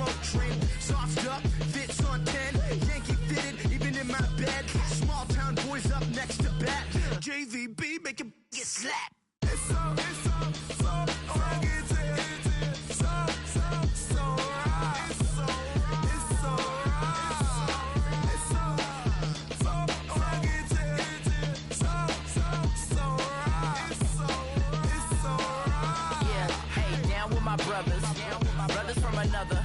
smoke train. Sauced up, fits on 10. Yankee fitted, even in my bed. Small town boys up next to bat. JVB, make him get slapped. It's so rugged. Brothers from another.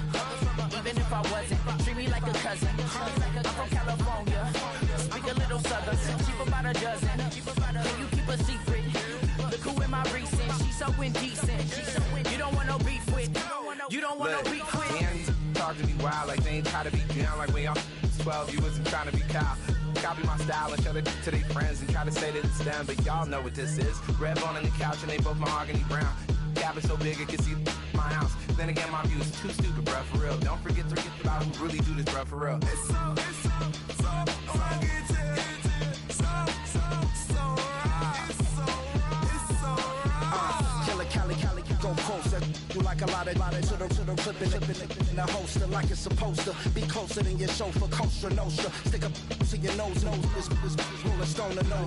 Even if I wasn't, treat me like a cousin. I'm from California. Speak a little southern. Cheap about a dozen. Can you keep a secret? Look who in my recent. She's so indecent. You don't want no beef with. You don't want no beef with. And talk to me wild like they ain't try to be down. Like when y'all 12, you wasn't trying to be Kyle. Copy my style and show it to their friends and try to say that it's them. But y'all know what this is. Red bone on the couch and they both mahogany brown. Gap is so big it can see my house. Then again, my view is too stupid, bruh, for real. Don't forget about who really do this, bruh, for real. It's so Cali, go post that you like a lot of to the clipping in the holster like it's supposed to be closer than your chauffeur, Costa Nostra. Stick up to your nose, this rolling stone and no.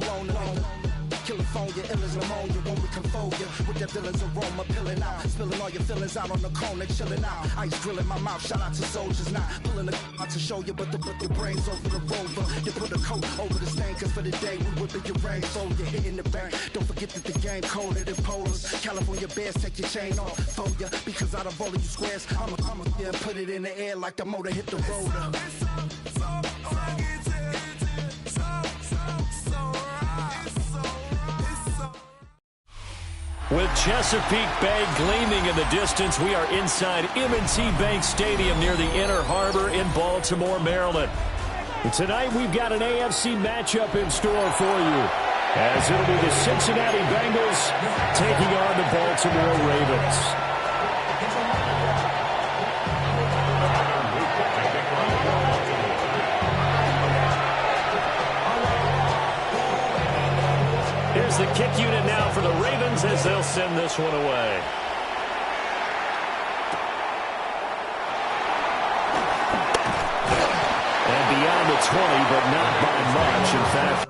California, ill as pneumonia when we confold you with that villain's aroma, pilling out, spilling all your feelings out on the corner, chilling out. Ice grilling my mouth, shout out to soldiers, not pulling the out to show you, but the brains over the rover. You put a coat over the stain, cause for the day we whipping your rain, so you're hitting the bank. Don't forget that the game colder than polars. California bears, take your chain off for ya, because out of all of you squares, I'm a put it in the air like the motor hit the roller. With Chesapeake Bay gleaming in the distance, we are inside M&T Bank Stadium near the Inner Harbor in Baltimore, Maryland. And tonight we've got an AFC matchup in store for you, as it'll be the Cincinnati Bengals taking on the Baltimore Ravens. Here's the kick unit now for the Ravens as they'll send this one away. And beyond the 20, but not by much. In fact,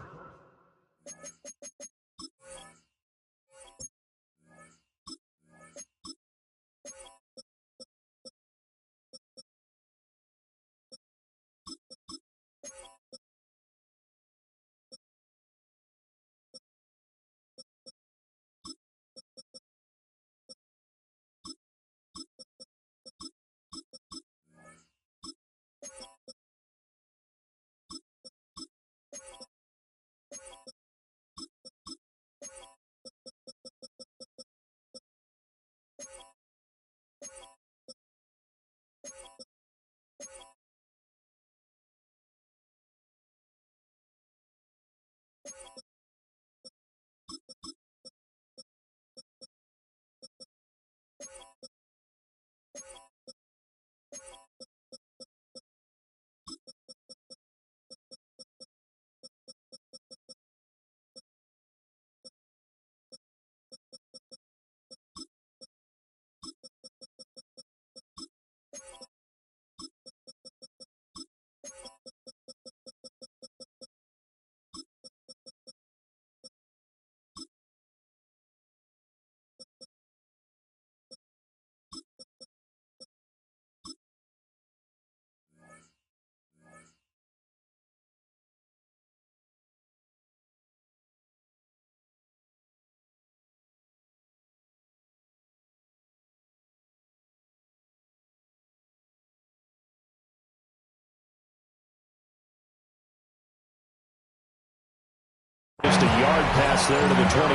just a yard pass there to the 21.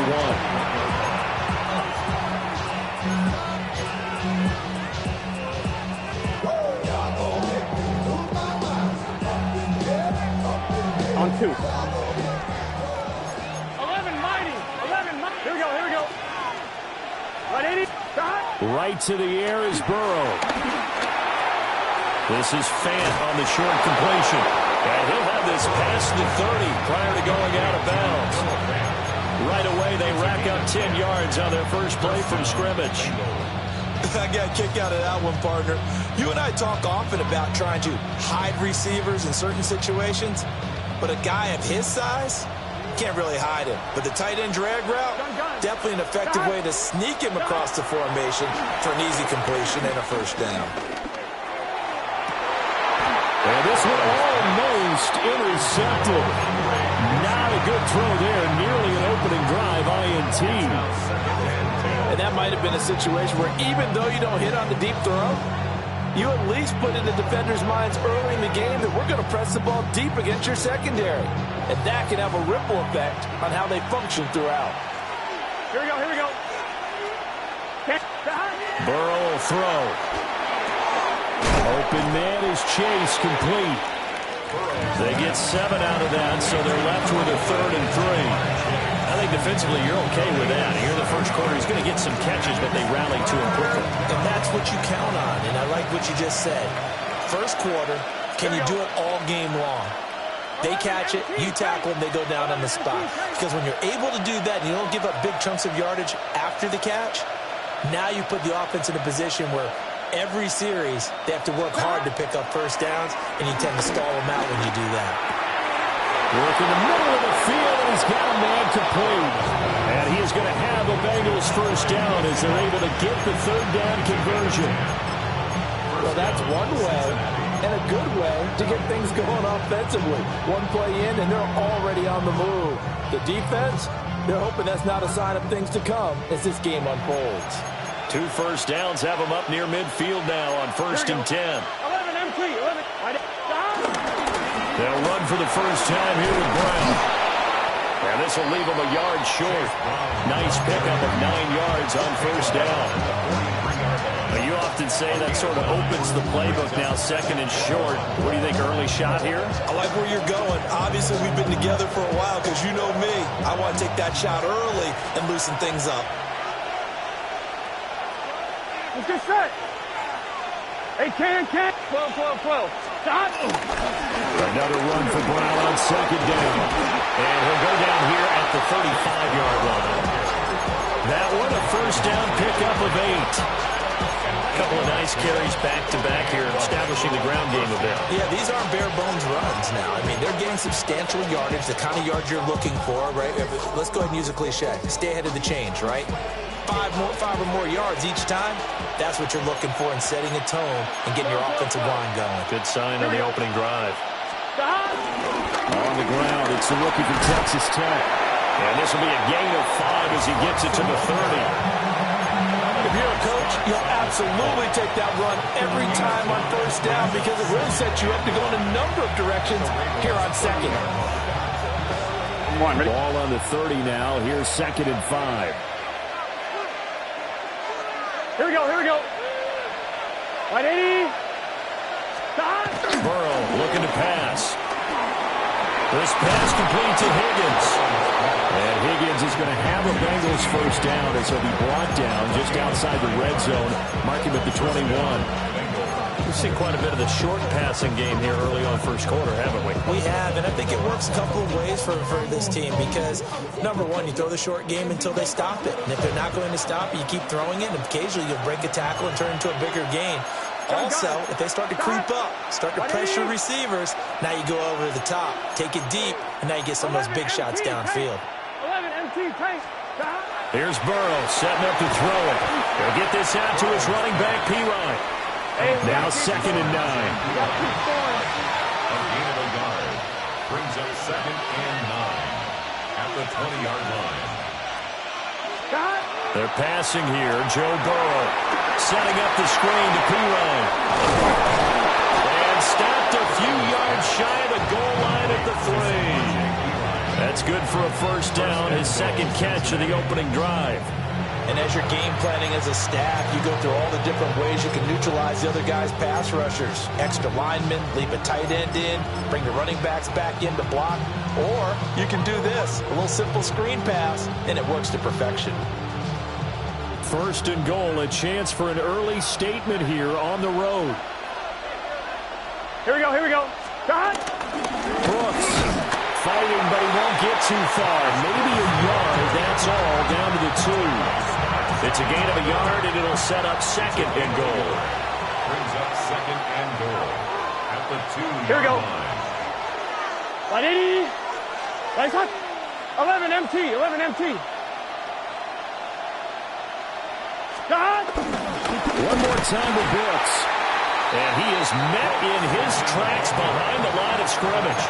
On 2. 11 mighty. Here we go. 180. Right to the air is Burrow. This is Fant on the short completion. And he'll have this past the 30 prior to going out of bounds. Right away, they rack up 10 yards on their first play from scrimmage. I got a kick out of that one, partner. You and I talk often about trying to hide receivers in certain situations, but a guy of his size, can't really hide him. But the tight end drag route, definitely an effective way to sneak him across the formation for an easy completion and a first down. And this one almost intercepted. Not a good throw there. Nearly an opening drive INT. And that might have been a situation where even though you don't hit on the deep throw, you at least put in the defenders' minds early in the game that we're going to press the ball deep against your secondary. And that can have a ripple effect on how they function throughout. Here we go, here we go. Burrow will throw. Open man is Chase, complete. They get 7 out of that, so they're left with a 3rd and 3. I think defensively you're okay with that. Here in the first quarter, he's going to get some catches, but they rally to him quickly. And that's what you count on, and I like what you just said. First quarter, can you do it all game long? They catch it, you tackle them, they go down on the spot. Because when you're able to do that and you don't give up big chunks of yardage after the catch, now you put the offense in a position where every series they have to work hard to pick up first downs, and you tend to stall them out when you do that. Work in the middle of the field, and he's got a man complete. And he is going to have the Bengals first down as they're able to get the 3rd down conversion. Well, that's one way, and a good way, to get things going offensively. One play in, and they're already on the move. The defense, they're hoping that's not a sign of things to come as this game unfolds. 2 first downs have them up near midfield now on 1st and 10. 11 empty, 11. They'll run for the first time here with Brown. And this will leave them a yard short. Nice pickup of 9 yards on first down. Now, you often say that sort of opens the playbook now, 2nd and short. What do you think, early shot here? I like where you're going. Obviously, we've been together for a while because you know me. I want to take that shot early and loosen things up. Let's get set. Hey, can. 12. Stop. Another run for Brown on 2nd down. And he'll go down here at the 35-yard line. That one, a first down pickup of 8. A couple of nice carries back-to-back here, establishing the ground game a bit. Yeah, these aren't bare-bones runs now. I mean, they're getting substantial yardage, the kind of yards you're looking for, right? Let's go ahead and use a cliche. Stay ahead of the change, right? 5 or more yards each time, that's what you're looking for in setting a tone and getting your offensive line going. Good sign on the opening drive. On the ground, it's the rookie from Texas Tech. And this will be a gain of 5 as he gets it to the 30. If you're a coach, you'll absolutely take that run every time on first down because it really sets you up to go in a number of directions here on 2nd. Ball on the 30 now. Here's 2nd and 5. Here we go. 180. Stop. Burrow looking to pass. This pass complete to Higgins. And Higgins is going to have a Bengals first down as he'll be brought down just outside the red zone. Mark him at the 21. We've seen quite a bit of the short passing game here early on first quarter, haven't we? We have, and I think it works a couple of ways for this team because, number one, you throw the short game until they stop it. And if they're not going to stop it, you keep throwing it, and occasionally you'll break a tackle and turn it into a bigger gain. Also, if they start to creep up, start to pressure receivers, now you go over the top, take it deep, and now you get some of those big shots downfield. 11 empty, tank. Here's Burrow setting up to throw it. He'll get this out to his running back, P-Ryan. Now 2nd and 9. A gain of a yard brings up 2nd and 9 at the 20-yard line. They're passing here. Joe Burrow setting up the screen to P-Ryan. And stopped a few yards shy of the goal line at the 3. That's good for a first down, his 2nd catch of the opening drive. And as you're game planning as a staff, you go through all the different ways you can neutralize the other guy's pass rushers. Extra linemen, leave a tight end in, bring the running backs back in to block. Or you can do this, a little simple screen pass, and it works to perfection. 1st and goal, a chance for an early statement here on the road. Here we go. Got it. Brooks fighting, but he won't get too far. Maybe a yard, that's all, down to the 2. It's a gain of a yard, and it'll set up second and goal. Brings up second and goal at the 2-yard Here we go. line. 180. Nice hot. 11 MT. 11 MT. Got. One more time with Brooks. And he is met in his tracks behind the line of scrimmage.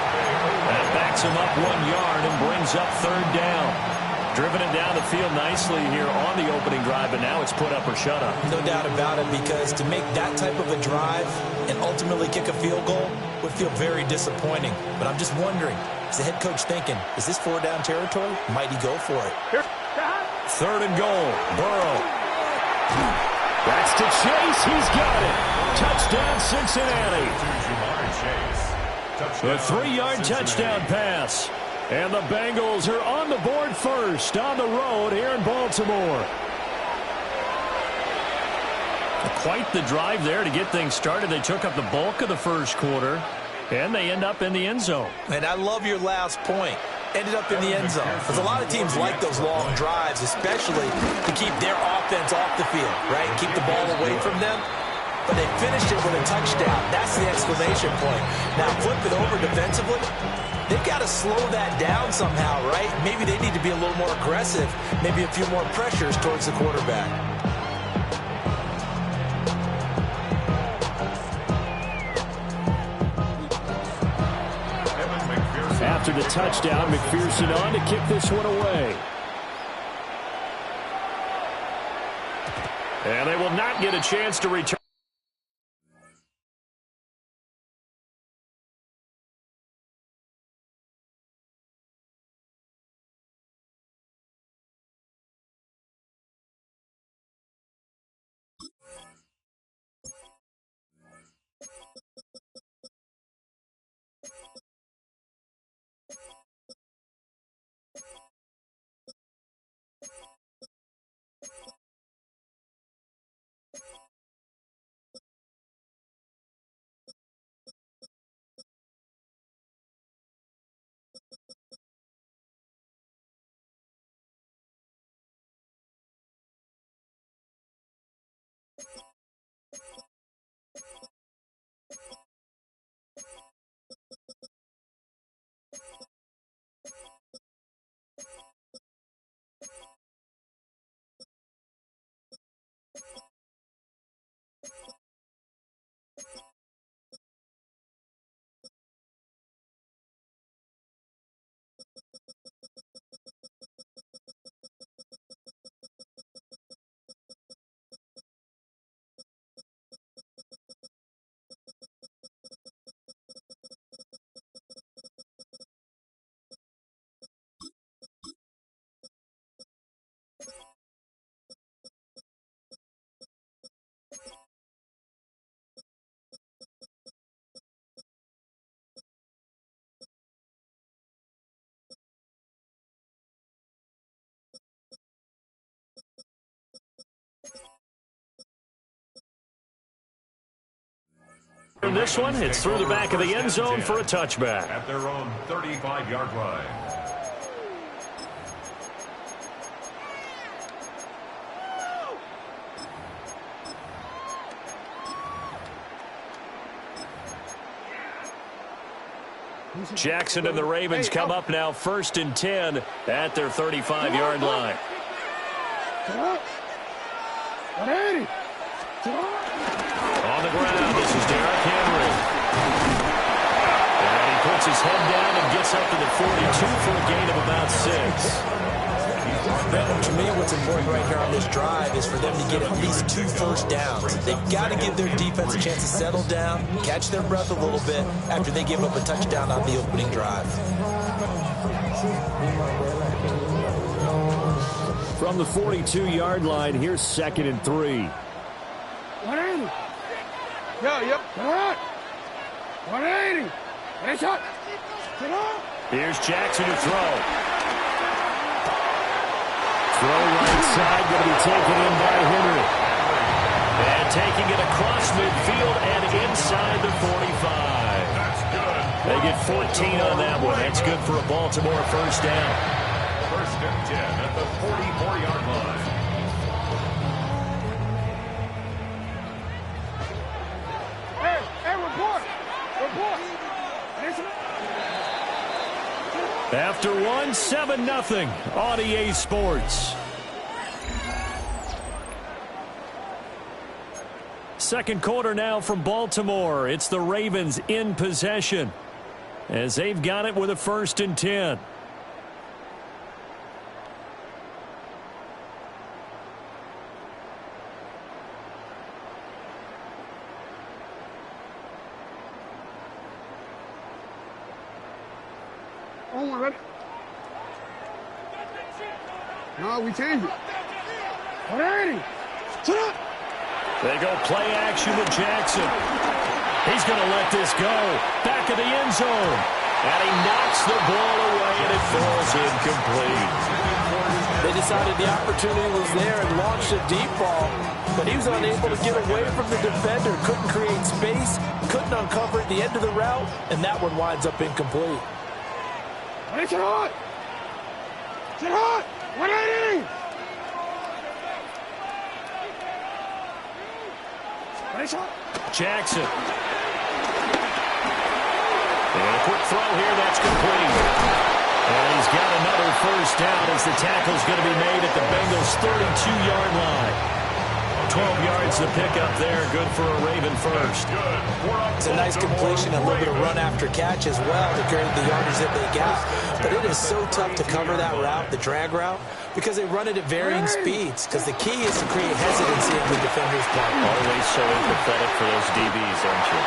That backs him up 1 yard and brings up third down. Driven it down the field nicely here on the opening drive, but now it's put up or shut up. No doubt about it, because to make that type of a drive and ultimately kick a field goal would feel very disappointing. But I'm just wondering, is the head coach thinking, is this 4-down territory? Might he go for it? Here. Third and goal. Burrow. That's to Chase. He's got it. Touchdown, Cincinnati. Jamar Chase. A 3-yard touchdown pass. And the Bengals are on the board first on the road here in Baltimore. Quite the drive there to get things started. They took up the bulk of the first quarter, and they end up in the end zone. And I love your last point. Ended up in the end zone. Because a lot of teams like those long drives, especially to keep their offense off the field, right? Keep the ball away from them. But they finished it with a touchdown. That's the exclamation point. Now, flip it over defensively. They've got to slow that down somehow, right? Maybe they need to be a little more aggressive. Maybe a few more pressures towards the quarterback. After the touchdown, McPherson on to kick this one away. And they will not get a chance to return. In this one, it's through the back of the end zone for a touchback. At their own 35-yard line. Jackson and the Ravens come up now 1st and 10 at their 35-yard line. On the ground, this is Derrick Henry. And he puts his head down and gets up to the 42 for a gain of about 6. To me, what's important right here on this drive is for them to get at least 2 first downs. They've got to give their defense a chance to settle down, catch their breath a little bit after they give up a touchdown on the opening drive. From the 42-yard line, here's 2nd and 3. 180. Yep. 180. Nice shot. Here's Jackson to throw. Throw right side, going to be taken in by Henry. And taking it across midfield and inside the 45. That's good. They get 14 on that one. That's good for a Baltimore first down. 1st and 10 at the 44-yard line. After one, 7-0 on EA Sports. Second quarter now from Baltimore. It's the Ravens in possession as they've got it with a 1st and 10. Oh, my God. No, we changed it. 180. Shut up. They go play action with Jackson. He's going to let this go. Back of the end zone. And he knocks the ball away, and it falls incomplete. They decided the opportunity was there and launched a deep ball, but he was unable to get away from the defender. Couldn't create space, couldn't uncover at the end of the route, and that one winds up incomplete. Hey, sit hot. Sit hot. 180. Jackson. And a quick throw here, that's complete. And he's got another 1st down as the tackle's going to be made at the Bengals' 32-yard line. 12 yards to pick up there, good for a Raven first. It's a nice completion, a little bit of run after catch as well to carry the yardage that they got. But it is so tough to cover that route, the drag route, because they run it at varying speeds. Because the key is to create hesitancy of the defender's part. Always so empathetic for those DBs, aren't you?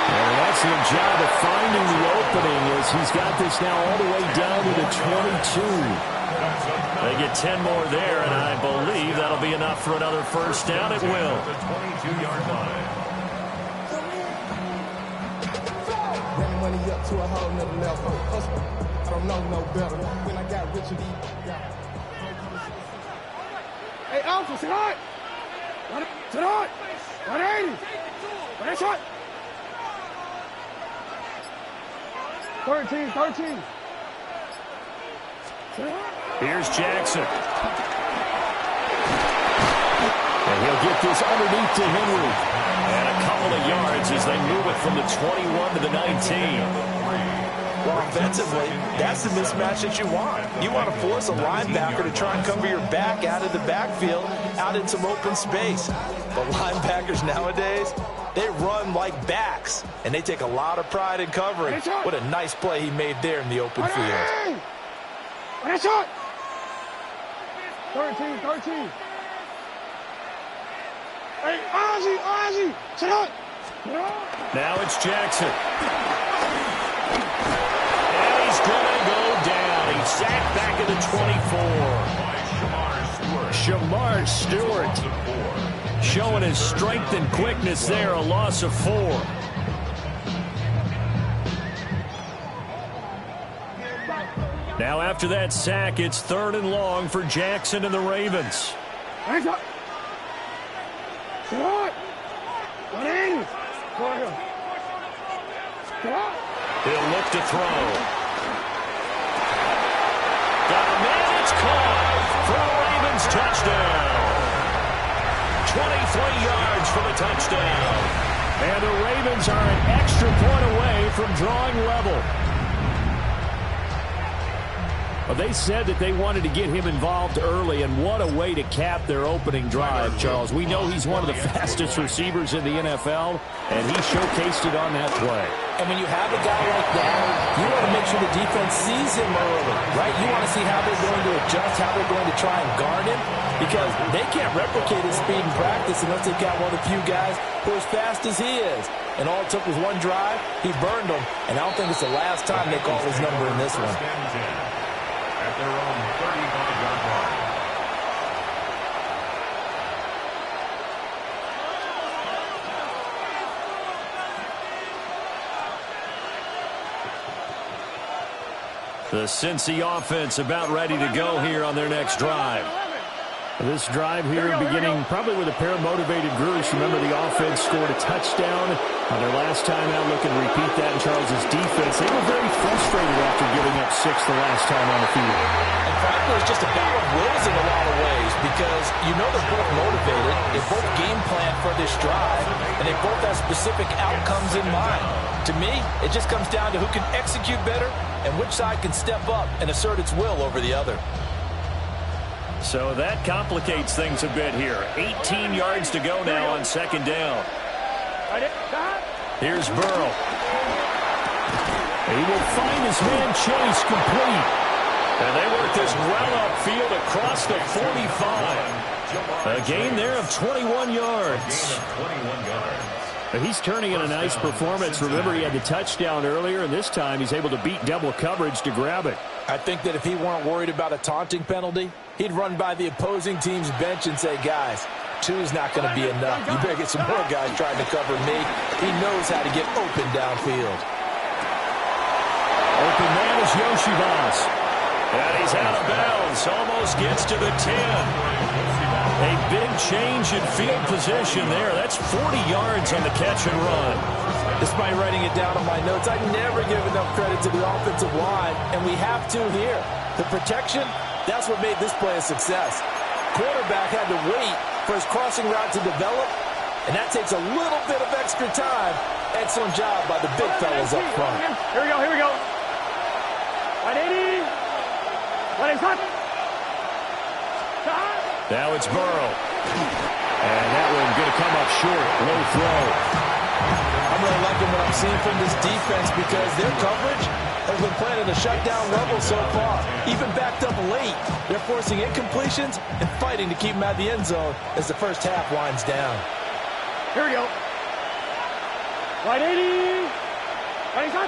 And an excellent job of finding the opening as he's got this now all the way down to the 22. They get 10 more there, and I believe that'll be enough for another 1st down. It will. The 22-yard line. Ran money up to a whole nother level. I don't know no better. When I got Richard E. Hey, Alpha, sit hot. Sit hot. 180. That's hot. 13. Here's Jackson. And he'll get this underneath to Henry. And a couple of yards as they move it from the 21 to the 19. Well, offensively, that's the mismatch that you want. You want to force a linebacker to try and cover your back out of the backfield, out in some open space. But linebackers nowadays, they run like backs, and they take a lot of pride in covering. What a nice play he made there in the open field. That's hot. 13. Hey, Ozzie, sit up. Now it's Jackson. And he's going to go down. He's sacked back at the 24. Shamar Stewart showing his strength and quickness there, a loss of 4. Now after that sack, it's 3rd and long for Jackson and the Ravens. Hands up. Sit up. 180. He'll look to throw. Got a man, it's caught for a Ravens touchdown. 23 yards for the touchdown. And the Ravens are an extra point away from drawing level. Well, they said that they wanted to get him involved early, and what a way to cap their opening drive, Charles. We know he's one of the fastest receivers in the NFL, and he showcased it on that play. And when you have a guy like that, you want to make sure the defense sees him early, right? You want to see how they're going to adjust, how they're going to try and guard him, because they can't replicate his speed in practice unless they've got one of the few guys who are as fast as he is. And all it took was one drive. He burned them, and I don't think it's the last time they call his number in this one. At their own 35-yard line. The Cincy offense about ready to go here on their next drive. This drive here beginning probably with a pair of motivated groups. Remember, the offense scored a touchdown on their last time out. Looking to repeat that in Charles's defense. They were very frustrated after giving up 6 the last time on the field. And frankly, it's just a battle of wills in a lot of ways because you know they're both motivated. They both game plan for this drive, and they both have specific outcomes in mind. To me, it just comes down to who can execute better and which side can step up and assert its will over the other. So that complicates things a bit here. 18 yards to go now on second down. Here's Burrow. He will find his man Chase complete. And they work this well upfield across the 45. A gain there of 21 yards. He's turning in a nice performance. Remember, he had the touchdown earlier, and this time he's able to beat double coverage to grab it. I think that if he weren't worried about a taunting penalty, he'd run by the opposing team's bench and say, guys, 2's not going to be enough. You better get some more guys trying to cover me. He knows how to get open downfield. Open man is Yoshibas. And he's out of bounds. Almost gets to the 10. A big change in field position there. That's 40 yards on the catch and run. Despite writing it down on my notes, I never give enough credit to the offensive line, and we have to here. The protection, that's what made this play a success. Quarterback had to wait for his crossing route to develop, and that takes a little bit of extra time. Excellent job by the big fellas up front. Here we go, here we go. 180. What is hot? Now it's Burrow. And that one going to come up short. Low throw. I'm really liking what I'm seeing from this defense because their coverage has been playing at a shutdown level so far. Even backed up late, they're forcing incompletions and fighting to keep them out of the end zone as the first half winds down. Here we go. 180. What is hot?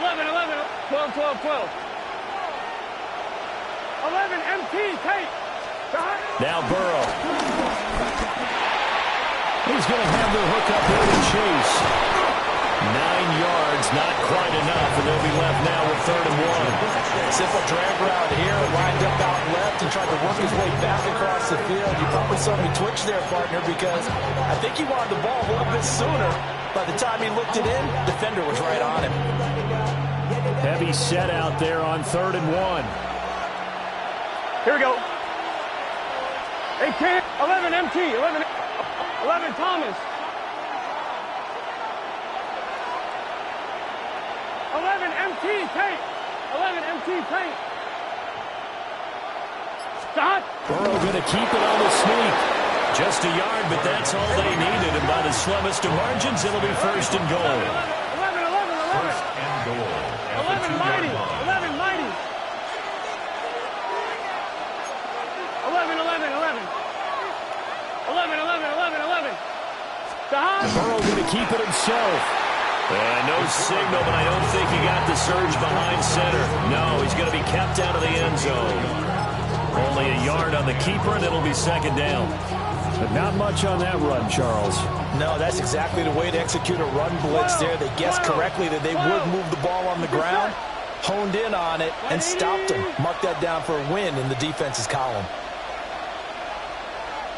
11, 12, 12. 11, MT, Tate. Now Burrow. He's going to have the hook up here to Chase. 9 yards, not quite enough, and they'll be left now with 3rd and 1. Simple drag route here, lined up out left and tried to work his way back across the field. You probably saw me twitch there, partner, because I think he wanted the ball a little bit sooner. By the time he looked it in, defender was right on him. Heavy set out there on 3rd and 1. Here we go. 18, 11, MT, 11 Thomas. 11 MT, Tate. 11 MT, Tate. Stop. Burrow going to keep it on the sneak. Just a yard, but that's all they needed. And by the slimmest of margins, it'll be 1st and goal. 11. 1st and goal. 11 mighty. 11 mighty. 11. Burrow going to keep it himself. No signal, but I don't think he got the surge behind center. No, he's going to be kept out of the end zone. Only a yard on the keeper, and it'll be 2nd down. But not much on that run, Charles. No, that's exactly the way to execute a run blitz there. They guessed correctly that they would move the ball on the ground, honed in on it, and stopped them. Mark that down for a win in the defense's column.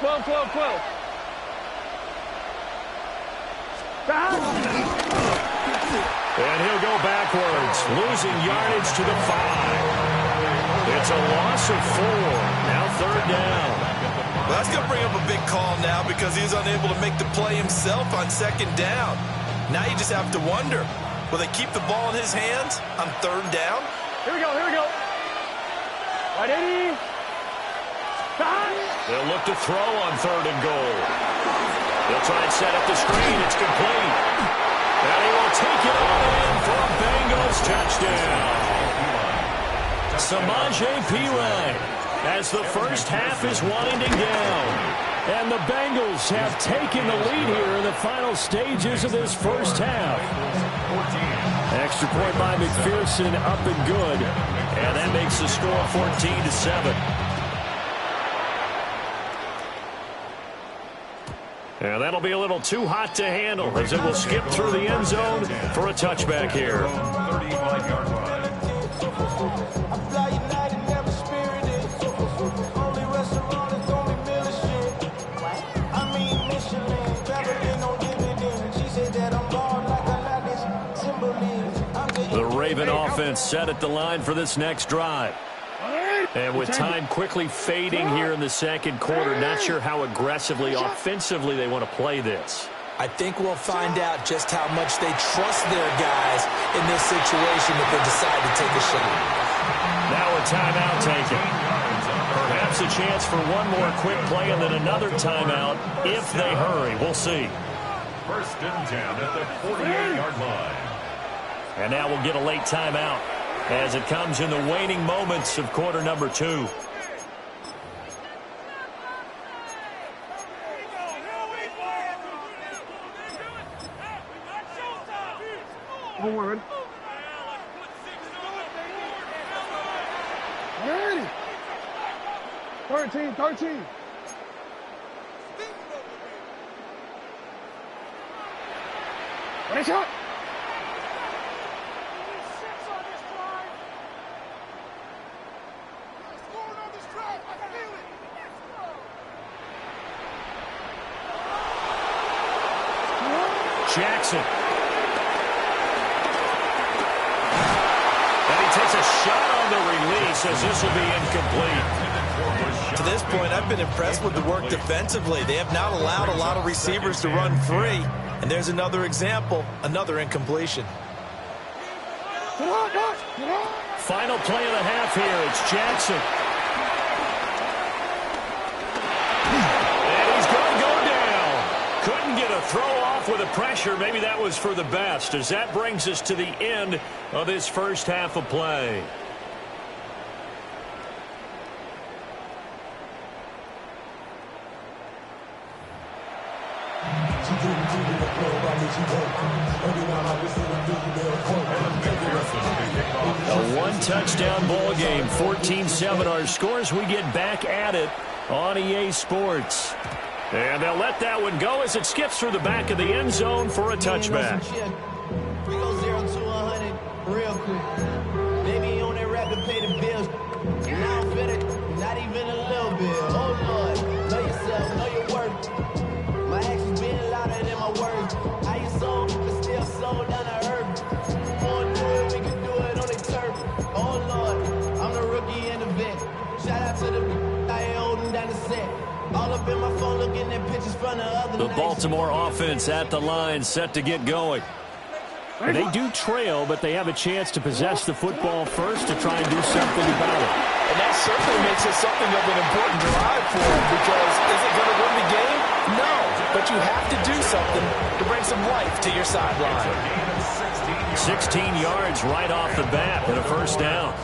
12. And he'll go backwards, losing yardage to the 5. It's a loss of 4. Now 3rd down. Well, that's going to bring up a big call now because he was unable to make the play himself on 2nd down. Now you just have to wonder, will they keep the ball in his hands on 3rd down? Here we go. 180. They'll look to throw on 3rd and goal. They'll try and set up the screen. It's complete. And he will take it all in for a Bengals touchdown. Samaje Perine as the first half is winding down. And the Bengals have taken the lead here in the final stages of this first half. Extra point by McPherson, up and good. And that makes the score 14-7. And that'll be a little too hot to handle as it will skip through the end zone for a touchback here. 35-yard line. The Raven offense set at the line for this next drive. And with time quickly fading here in the 2nd quarter, not sure how aggressively, offensively they want to play this. I think we'll find out just how much they trust their guys in this situation if they decide to take a shot. Now a timeout taken. Perhaps a chance for one more quick play and then another timeout if they hurry. We'll see. 1st and 10 at the 48-yard line. And now we'll get a late timeout as it comes in the waning moments of quarter number 2. Don't worry. Ready. 13. Ready, shot. Jackson. And he takes a shot on the release as this will be incomplete. To this point, I've been impressed with the work defensively. They have not allowed a lot of receivers to run free. And there's another example, another incompletion. Final play of the half here. It's Jackson. And he's going to go down. Couldn't get a throw off with the pressure. Maybe that was for the best, as that brings us to the end of this first half of play. A one-touchdown ball game, 14-7 our scores. We get back at it on EA Sports. And they'll let that one go as it skips through the back of the end zone for a touchback. We go 0 to 100 real quick. Baby on that rap to pay the bills. Now I'm fit it, not even a little bit. Oh Lord, know yourself, know your worth. My actions being louder than my words. I used so, but still so down to earth. Wanna do it, we can do it on the turf. Oh Lord, I'm the rookie and the vet. Shout out to the I ain't holding down the set. All up in my phone looking at pictures from the other The Baltimore offense at the line, set to get going. And they do trail, but they have a chance to possess the football first to try and do something about it. And that certainly makes it something of an important drive for them, because is it going to win the game? No, but you have to do something to bring some life to your sideline. 16 yards right off the bat and a first down.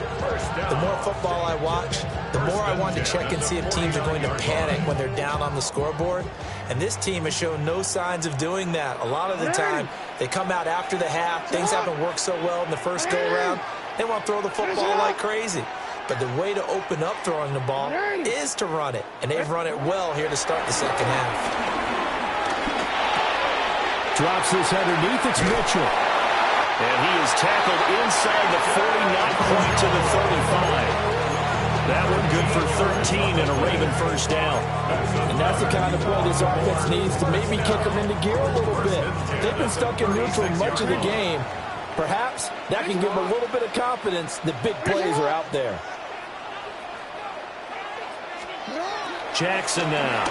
The more football I watch, the more I want to check and see if teams are going to panic when they're down on the scoreboard. And this team has shown no signs of doing that. A lot of the time, they come out after the half. Things haven't worked so well in the first go-around. They want to throw the football like crazy. But the way to open up throwing the ball is to run it. And they've run it well here to start the second half. Drops this underneath. It's Mitchell. And he is tackled inside the 40, not quite to the 35. That one good for 13 and a Raven first down. And that's the kind of play this offense needs to maybe kick them into gear a little bit. They've been stuck in neutral much of the game. Perhaps that can give them a little bit of confidence that big plays are out there. Jackson now.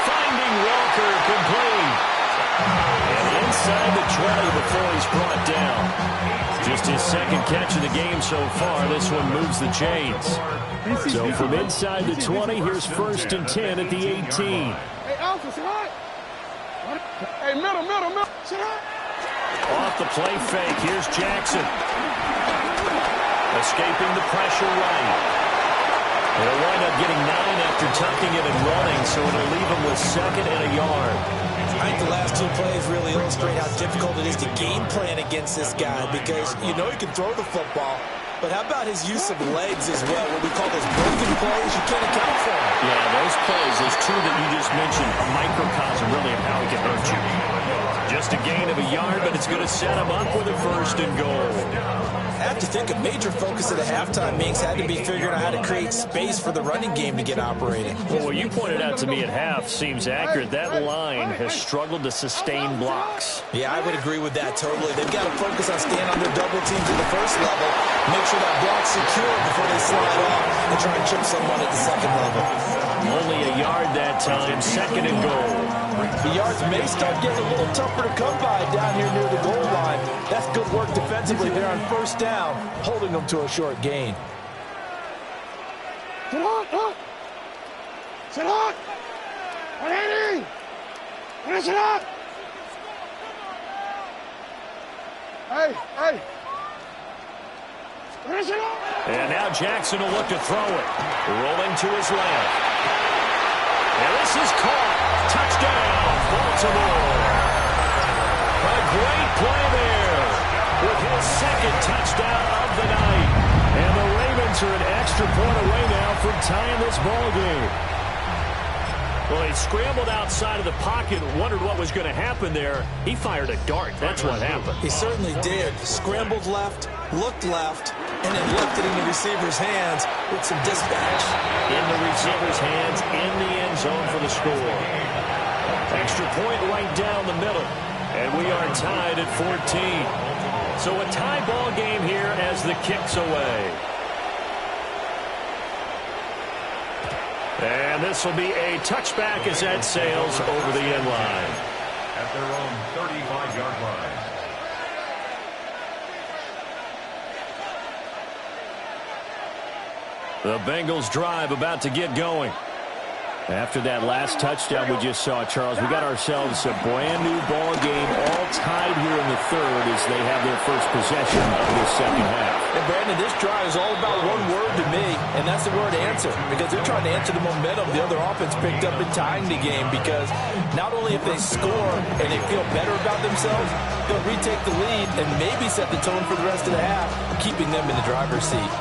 Finding Walker complete. And inside the 20 before he's brought down. Just his second catch of the game so far. This one moves the chains. So from inside the 20, here's 1st and 10 at the 18. Hey, Alpha, sit high. Hey, middle. Sit high. Off the play fake, here's Jackson. Escaping the pressure right. It'll wind up getting 9 after tucking it and running, so it'll leave him with 2nd and a yard. I think the last two plays really illustrate how difficult it is to game plan against this guy, because you know he can throw the football, but how about his use of legs as well? What we call those broken plays, you can't account for them. Yeah, those plays, those two that you just mentioned, a microcosm really of how he can hurt you. Just a gain of a yard, but it's going to set him up with a 1st and goal. I have to think a major focus of the halftime meetings had to be figuring out how to create space for the running game to get operating. Well, what you pointed out to me at half seems accurate. That line has struggled to sustain blocks. Yeah, I would agree with that totally. They've got to focus on staying on their double teams at the first level, make sure that block's secure before they slide off and try and chip someone at the second level. Only a yard that time, 2nd and goal. The yards may start getting a little tougher to come by down here near the goal line. That's good work defensively there on 1st down, holding them to a short gain. Sit on! Sit on! Ready! Finish it up! Hey! Finish it up! And now Jackson will look to throw it. Rolling to his left. And this is caught. Touchdown, Baltimore. A great play there with his 2nd touchdown of the night. And the Ravens are an extra point away now from tying this ball game. Well, he scrambled outside of the pocket, wondered what was going to happen there. He fired a dart. That's what happened. He certainly did. Scrambled left, looked left, and then left it in the receiver's hands with some dispatch. In the receiver's hands, in the end zone for the score. Extra point right down the middle. And we are tied at 14. So a tie ball game here as the kick's away. And this will be a touchback as that sails over the end line. At their own 35-yard line. The Bengals drive about to get going. After that last touchdown we just saw, Charles, we got ourselves a brand new ball game, all tied here in the 3rd as they have their first possession of this 2nd half. And Brandon, this drive is all about one word to me, and that's the word answer. Because they're trying to answer the momentum the other offense picked up in tying the game. Because not only if they score and they feel better about themselves, they'll retake the lead and maybe set the tone for the rest of the half, keeping them in the driver's seat.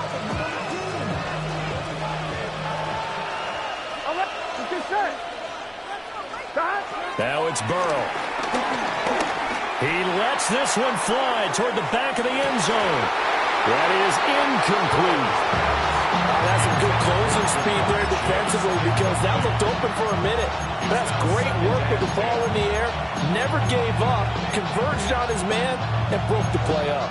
Now it's Burrow. He lets this one fly toward the back of the end zone. That is incomplete. That's some good closing speed there defensively because that looked open for a minute. That's great work with the ball in the air. Never gave up, converged on his man, and broke the play up.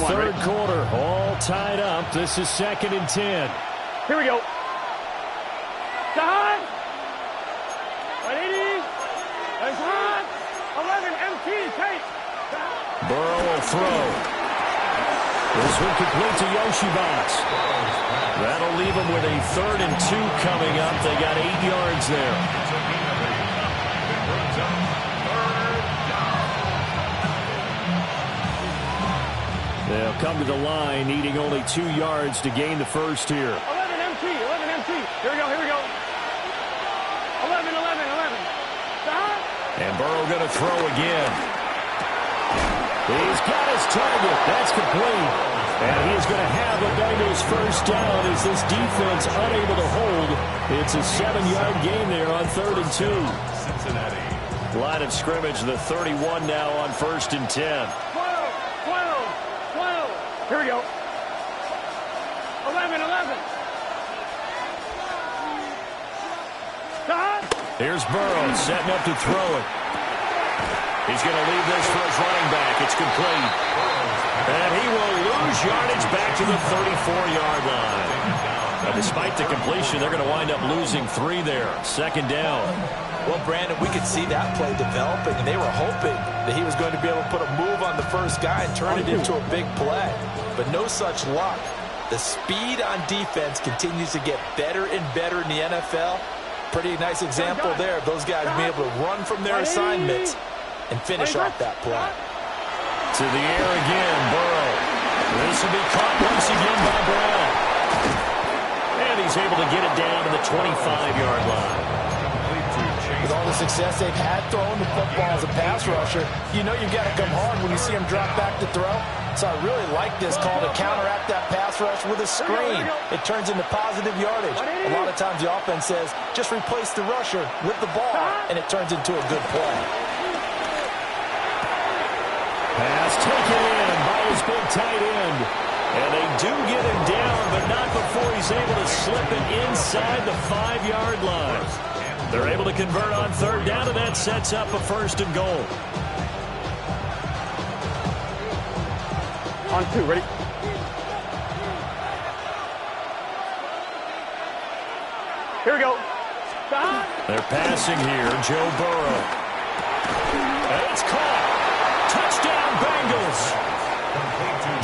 Third quarter, all tied up. This is 2nd and 10. Here we go. Side. 180. Side. 11 MT. Take. Burrow will throw. This one complete to Yoshibas. That'll leave them with a 3rd and 2 coming up. They got 8 yards there. They'll come to the line, needing only 2 yards to gain the first here. 11 MT. Here we go. 11. Stop. And Burrow going to throw again. He's got his target. That's complete. And he is going to have the Bengals first down as this defense unable to hold. It's a 7-yard gain there on 3rd and 2. Cincinnati. Line of scrimmage, the 31 now on 1st and 10. 12. Here we go. 11. Stop. Here's Burrow setting up to throw it. He's going to leave this for his running back. It's complete. And he will lose yardage back to the 34-yard line. Now, despite the completion, they're going to wind up losing 3 there. 2nd down. Well, Brandon, we could see that play developing, and they were hoping that he was going to be able to put a move on the first guy and turn it into a big play. But no such luck. The speed on defense continues to get better and better in the NFL. Pretty nice example there of those guys being able to run from their assignments and finish off that play. To the air again, Burrow. This will be caught once again by Brown. And he's able to get it down to the 25-yard line. With all the success they've had throwing the football as a pass rusher, you know you've got to come hard when you see them drop back to throw. So I really like this call to counteract that pass rush with a screen. It turns into positive yardage. A lot of times the offense says, just replace the rusher with the ball, and it turns into a good play. Pass taken in by his big tight end. And they do get him down, but not before he's able to slip it inside the 5-yard line. They're able to convert on 3rd down, and that sets up a 1st and goal. On 2, ready? Here we go. They're passing here. Joe Burrow. And it's caught. Touchdown, Bengals.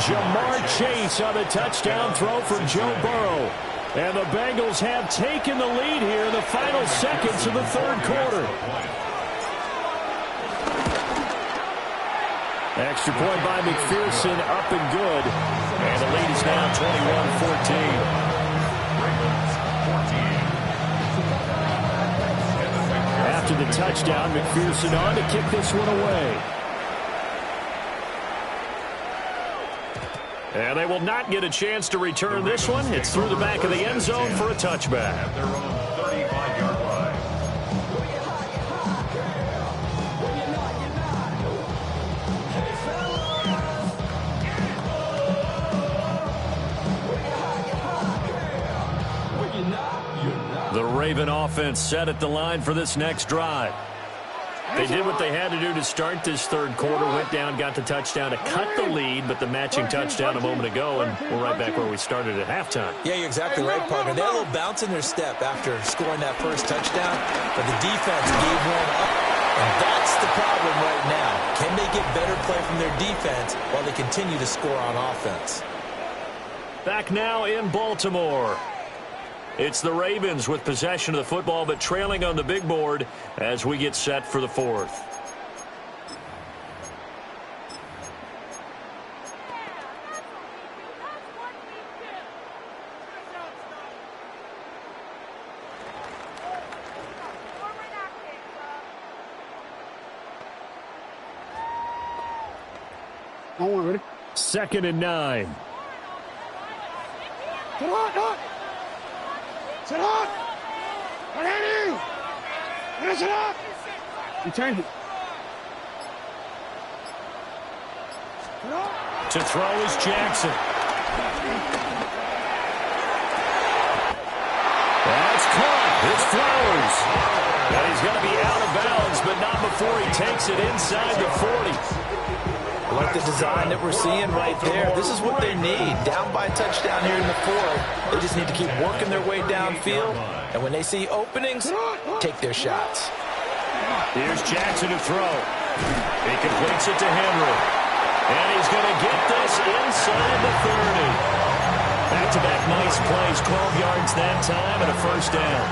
Jamar Chase on the touchdown throw for Joe Burrow. And the Bengals have taken the lead here in the final seconds of the third quarter. Extra point by McPherson, up and good. And the lead is now 21-14. After the touchdown, McPherson on to kick this one away. And they will not get a chance to return this one. It's through the back of the end zone for a touchback. At their own 35-yard line. The Raven offense set at the line for this next drive. They did what they had to do to start this third quarter, went down, got the touchdown to cut the lead, but the matching touchdown a moment ago, and we're right back where we started at halftime. Yeah, you're exactly right, partner. They had a little bounce in their step after scoring that first touchdown, but the defense gave one up, and that's the problem right now. Can they get better play from their defense while they continue to score on offense? Back now in Baltimore. It's the Ravens with possession of the football, but trailing on the big board as we get set for the fourth. Ready? 2nd and 9. Sit on. Sit up! What are you? Sit up! You change it. To throw is Jackson. That's caught. It's Flowers. And he's going to be out of bounds, but not before he takes it inside the 40. Like the design that we're seeing right there. This is what they need. Down by a touchdown here in the fourth. They just need to keep working their way downfield. And when they see openings, take their shots. Here's Jackson to throw. He completes it to Henry. And he's going to get this inside the 30. Back-to-back nice plays. 12 yards that time and a first down.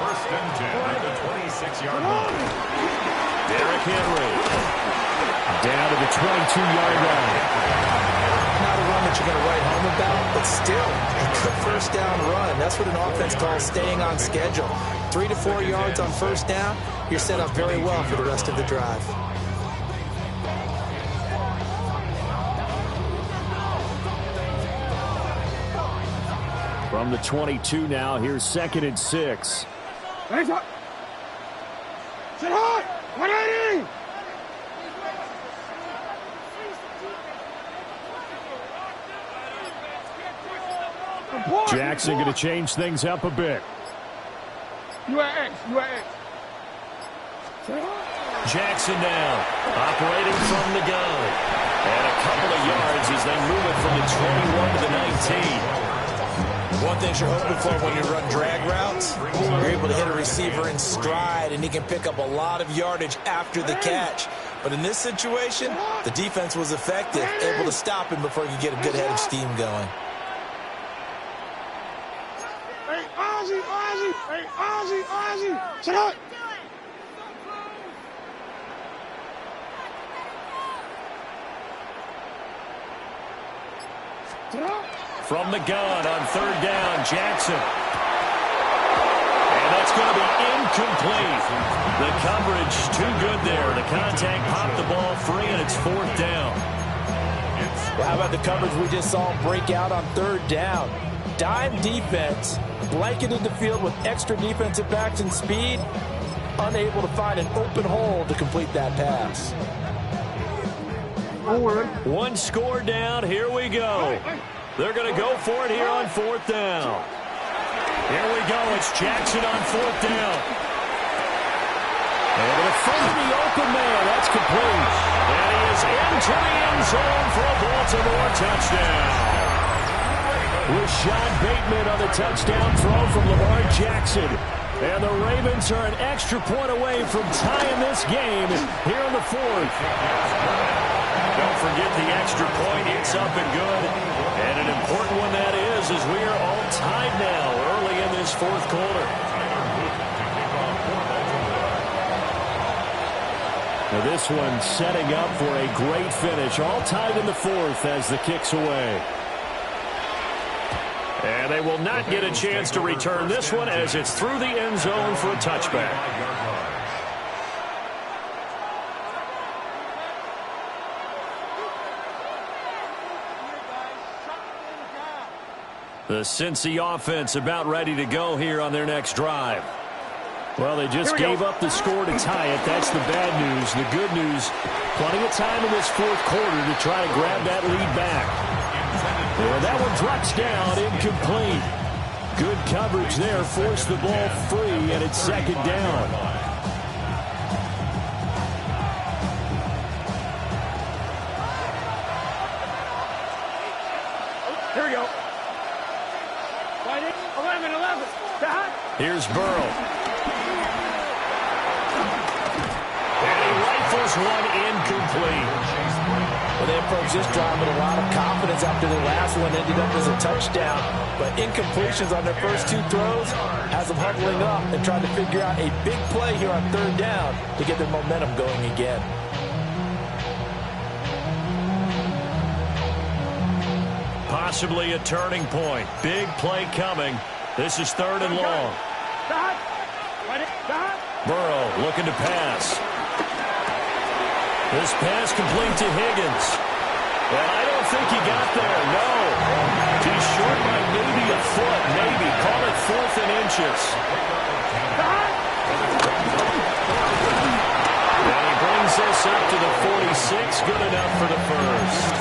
First and 10 at the 26-yard line. Derrick Henry down to the 22-yard line. Not a run that you're going to write home about, but still a good first down run. That's what an offense calls staying on schedule. 3 to 4 yards on first down, you're set up very well for the rest of the drive. From the 22 now, here's 2nd and 6. Sit on! 180! Jackson going to change things up a bit. You at X. Jackson now, operating from the gun. And a couple of yards as they move it from the 21 to the 19. One thing you're hoping for when you run drag routes, you're able to hit a receiver in stride, and he can pick up a lot of yardage after the catch. But in this situation, the defense was effective, able to stop him before he could get a good head of steam going. Hey, Ozzie! Hey, Ozzie! Sit up! Sit up! From the gun on 3rd down, Jackson. And that's going to be incomplete. The coverage too good there. The contact popped the ball free, and it's 4th down. Well, how about the coverage we just saw break out on 3rd down? Dime defense, blanketed the field with extra defensive backs and speed, unable to find an open hole to complete that pass. One score down. Here we go. They're going to go for it here on 4th down. Here we go. It's Jackson on 4th down. Able to find the open man. That's complete. And he is into the end zone for a Baltimore touchdown. Rashad Bateman on the touchdown throw from Lamar Jackson. And the Ravens are an extra point away from tying this game here in the fourth. Don't forget the extra point. It's up and good. And an important one that is, as we are all tied now early in this fourth quarter. Now this one setting up for a great finish. All tied in the fourth as the kick's away. And they will not get a chance to return this one as it's through the end zone for a touchback. The Cincy offense about ready to go here on their next drive. Well, they just gave up the score to tie it. That's the bad news. The good news, plenty of time in this fourth quarter to try to grab that lead back. And that one drops down, incomplete. Good coverage there, forced the ball free, and it's second down. Here we go. 11. Here's Burrow. And he rifles one incomplete. Well, they approached this drive with a lot of confidence after the last one ended up as a touchdown. But incompletions on their first two throws has them huddling up and trying to figure out a big play here on third down to get their momentum going again. Possibly a turning point. Big play coming. This is third and long. Burrow looking to pass. This pass complete to Higgins. And I don't think he got there, no. He's short by maybe a foot, maybe. Call it fourth and inches. And he brings us up to the 46, good enough for the first.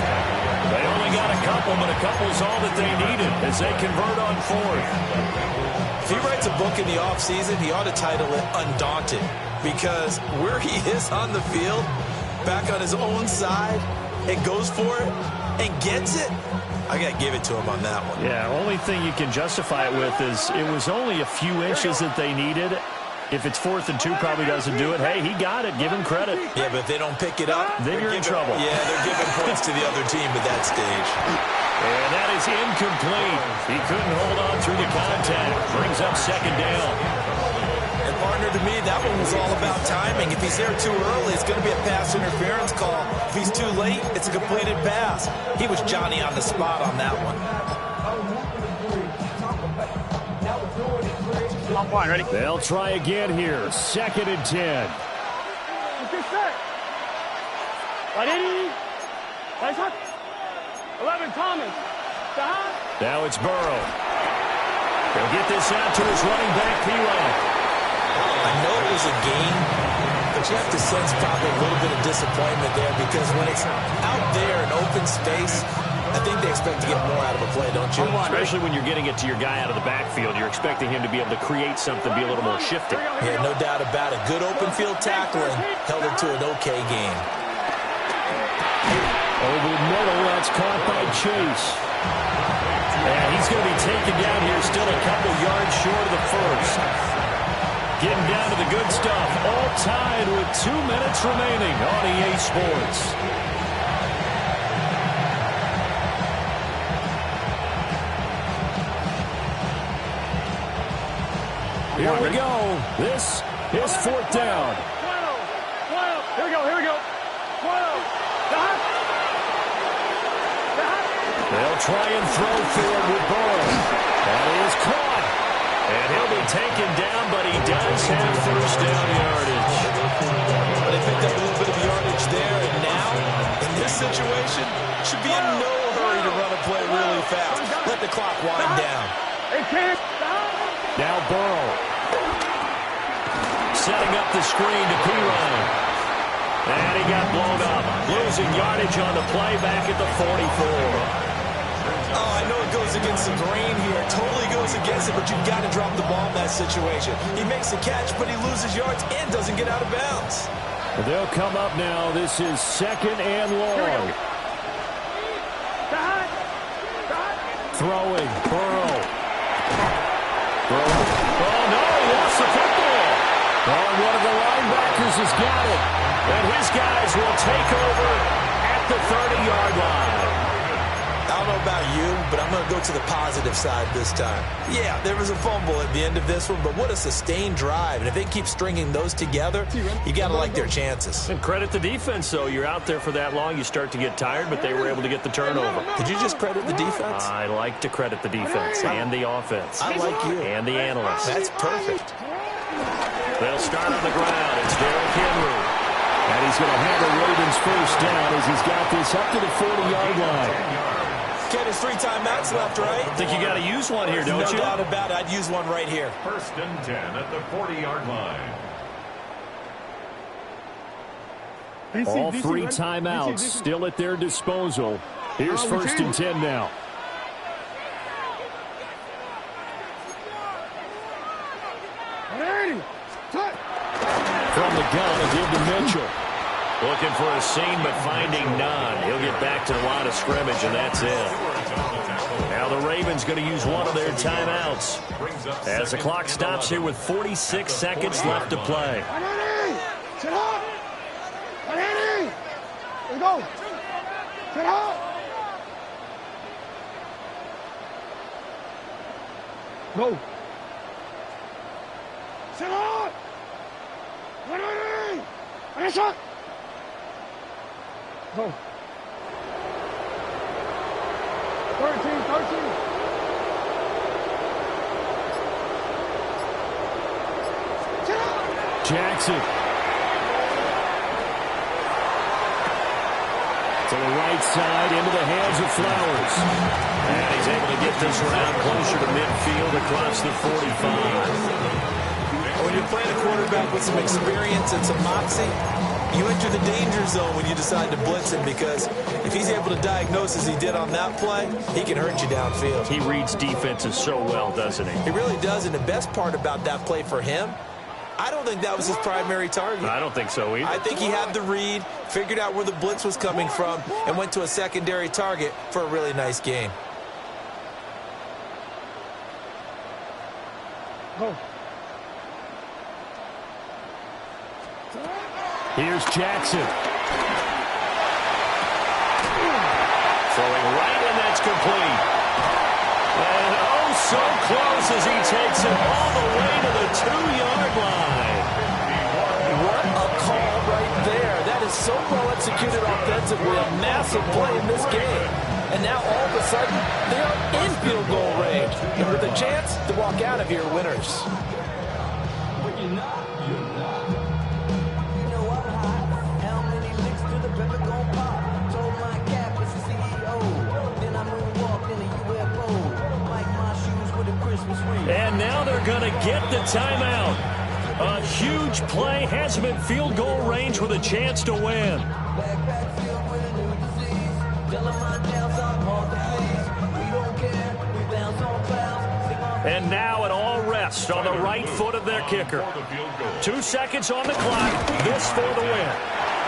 They only got a couple, but a couple's all that they needed as they convert on fourth. If he writes a book in the offseason, he ought to title it Undaunted, because where he is on the field, back on his own side, and goes for it and gets it, I got to give it to him on that one. Yeah, only thing you can justify it with is it was only a few inches that they needed. If it's 4th and 2, probably doesn't do it. Hey, he got it. Give him credit. Yeah, but if they don't pick it up, then you're in trouble. Yeah, they're giving points to the other team at that stage. And that is incomplete. He couldn't hold on through the contact. Brings up second down. And partner, to me, that one was all about timing. If he's there too early, it's going to be a pass interference call. If he's too late, it's a completed pass. He was Johnny on the spot on that one. Ready? They'll try again here. 2nd and 10. Right, 11, Thomas. Now it's Burrow. They'll get this out to his running back, P-Rod. I know it was a game, but you have to sense probably a little bit of disappointment there, because when it's out there in open space, I think they expect to get more out of a play, don't you? Especially when you're getting it to your guy out of the backfield. You're expecting him to be able to create something, be a little more shifty. Yeah, no doubt about it. Good open field tackling held it to an okay game. Over the middle, that's caught by Chase. And he's going to be taken down here, still a couple yards short of the first. Getting down to the good stuff. All tied with 2 minutes remaining on EA Sports. Here we go. This is 4th down. 12. Here we go. 12. They'll try and throw for it with Burrow. That is caught. And he'll be taken down, but he does have first down yardage. But they picked up a little bit of yardage there, and now, in this situation, should be in no hurry to run a play really fast. Let the clock wind down. Now Burrow. Setting up the screen to P-Ryan. And he got blown up. Losing yardage on the play back at the 44. Oh, I know it goes against the grain here. It totally goes against it, but you've got to drop the ball in that situation. He makes the catch, but he loses yards and doesn't get out of bounds. They'll come up now. This is 2nd and long. Throwing. Burrow. Oh, no, he lost the football. Oh, one of the linebackers has got it. And his guys will take over at the 30-yard line. I don't know about you, but I'm going to go to the positive side this time. Yeah, there was a fumble at the end of this one, but what a sustained drive. And if they keep stringing those together, you got to like their chances. And credit the defense, though. You're out there for that long, you start to get tired, but they were able to get the turnover. Did you just credit the defense? I like to credit the defense and the offense. I like you. And the analysts. That's perfect. They'll start on the ground. It's Derrick Henry. And he's going to have the Ravens first down as he's got this up to the 40-yard line. Ken, there's 3 timeouts left, right? I think you got to use one here, don't you? No doubt about it. I'd use one right here. First and 10 at the 40-yard line. All 3 timeouts still at their disposal. Here's first and 10 now. From the gun, a give to Mitchell. Looking for a seam, but finding none. He'll get back to the line of scrimmage, and that's it. Now the Ravens going to use one of their timeouts as the clock stops here with 46 seconds left to play. Sit up! Here we go! Sit up! Go! Sit up! Finish up! Go! 13. Jackson. To the right side, into the hands of Flowers. And he's able to get this one out closer to midfield across the 45. When you're playing a quarterback with some experience and some moxie, you enter the danger zone when you decide to blitz him, because if he's able to diagnose as he did on that play, he can hurt you downfield. He reads defenses so well, doesn't he? He really does, and the best part about that play for him, I don't think that was his primary target. I don't think so either. I think he had the read, figured out where the blitz was coming from, and went to a secondary target for a really nice game. Go. Here's Jackson. Throwing right, and that's complete. And oh, so close as he takes it all the way to the 2-yard line. What a call right there. That is so well executed offensively. A massive play in this game. And now all of a sudden, they are in field goal range. And with a chance to walk out of here winners. And now they're going to get the timeout. A huge play has him in field goal range with a chance to win. And now an all rest on the right foot of their kicker. 2 seconds on the clock. This for the win.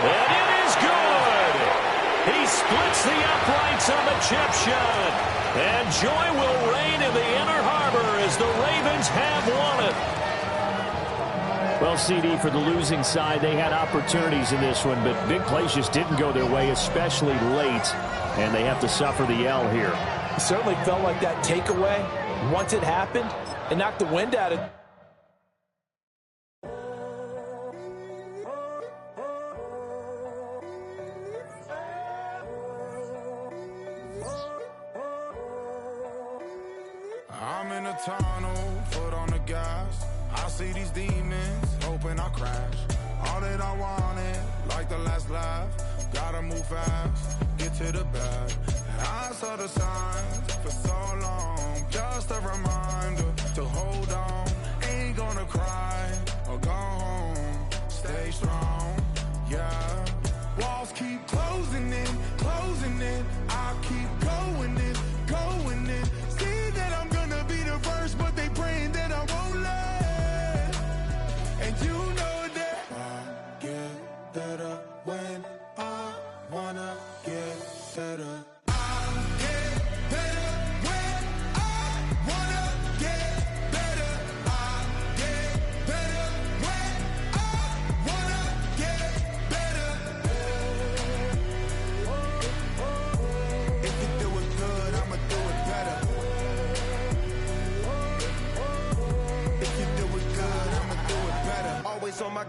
And it is good. He splits the uprights on the chip shot. And joy will reign in the Inner Harbor as the Ravens have won it. Well, CD, for the losing side, they had opportunities in this one, but big plays just didn't go their way, especially late, and they have to suffer the L here. It certainly felt like that takeaway, once it happened, it knocked the wind out of it. I'm in a tunnel, foot on the gas. I see these demons, hoping I crash. All that I wanted, like the last laugh. Gotta move fast, get to the bag. I saw the signs for so long. Just a reminder to hold on. Ain't gonna cry or go home. Stay strong, yeah. Walls keep closing in, closing in. I keep going in, going in. See that I'm gonna be the first, but they praying that I won't let. And you know that I get better when I wanna get better. I get better when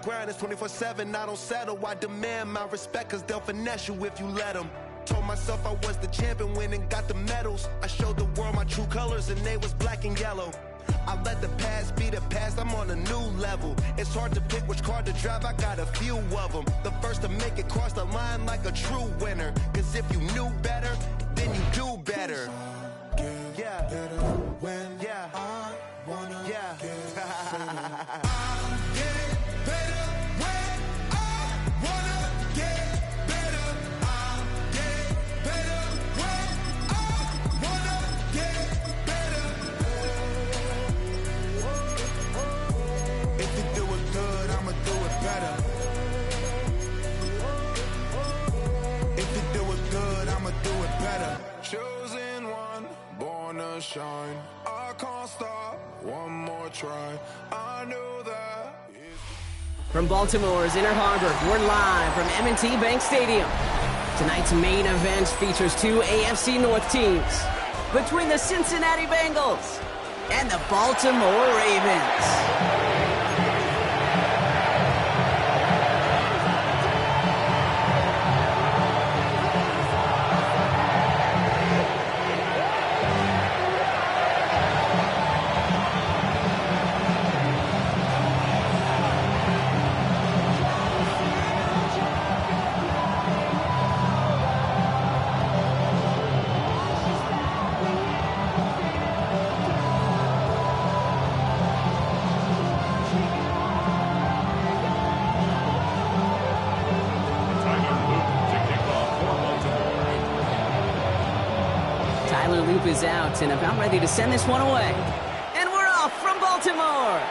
grind is 24/7. I don't settle. I demand my respect, cause they'll finesse you if you let them. Told myself I was the champion, went and got the medals. I showed the world my true colors and they was black and yellow. I let the past be the past, I'm on a new level. It's hard to pick which car to drive, I got a few of them. The first to make it cross the line like a true winner. Cause if you knew better, then you do better. Yeah. When yeah. I wanna yeah. Chosen one, born to shine. I can't stop, one more try. I know that. From Baltimore's Inner Harbor, we're live from M&T Bank Stadium. Tonight's main event features two AFC North teams between the Cincinnati Bengals and the Baltimore Ravens. Is out and about ready to send this one away. And we're off from Baltimore.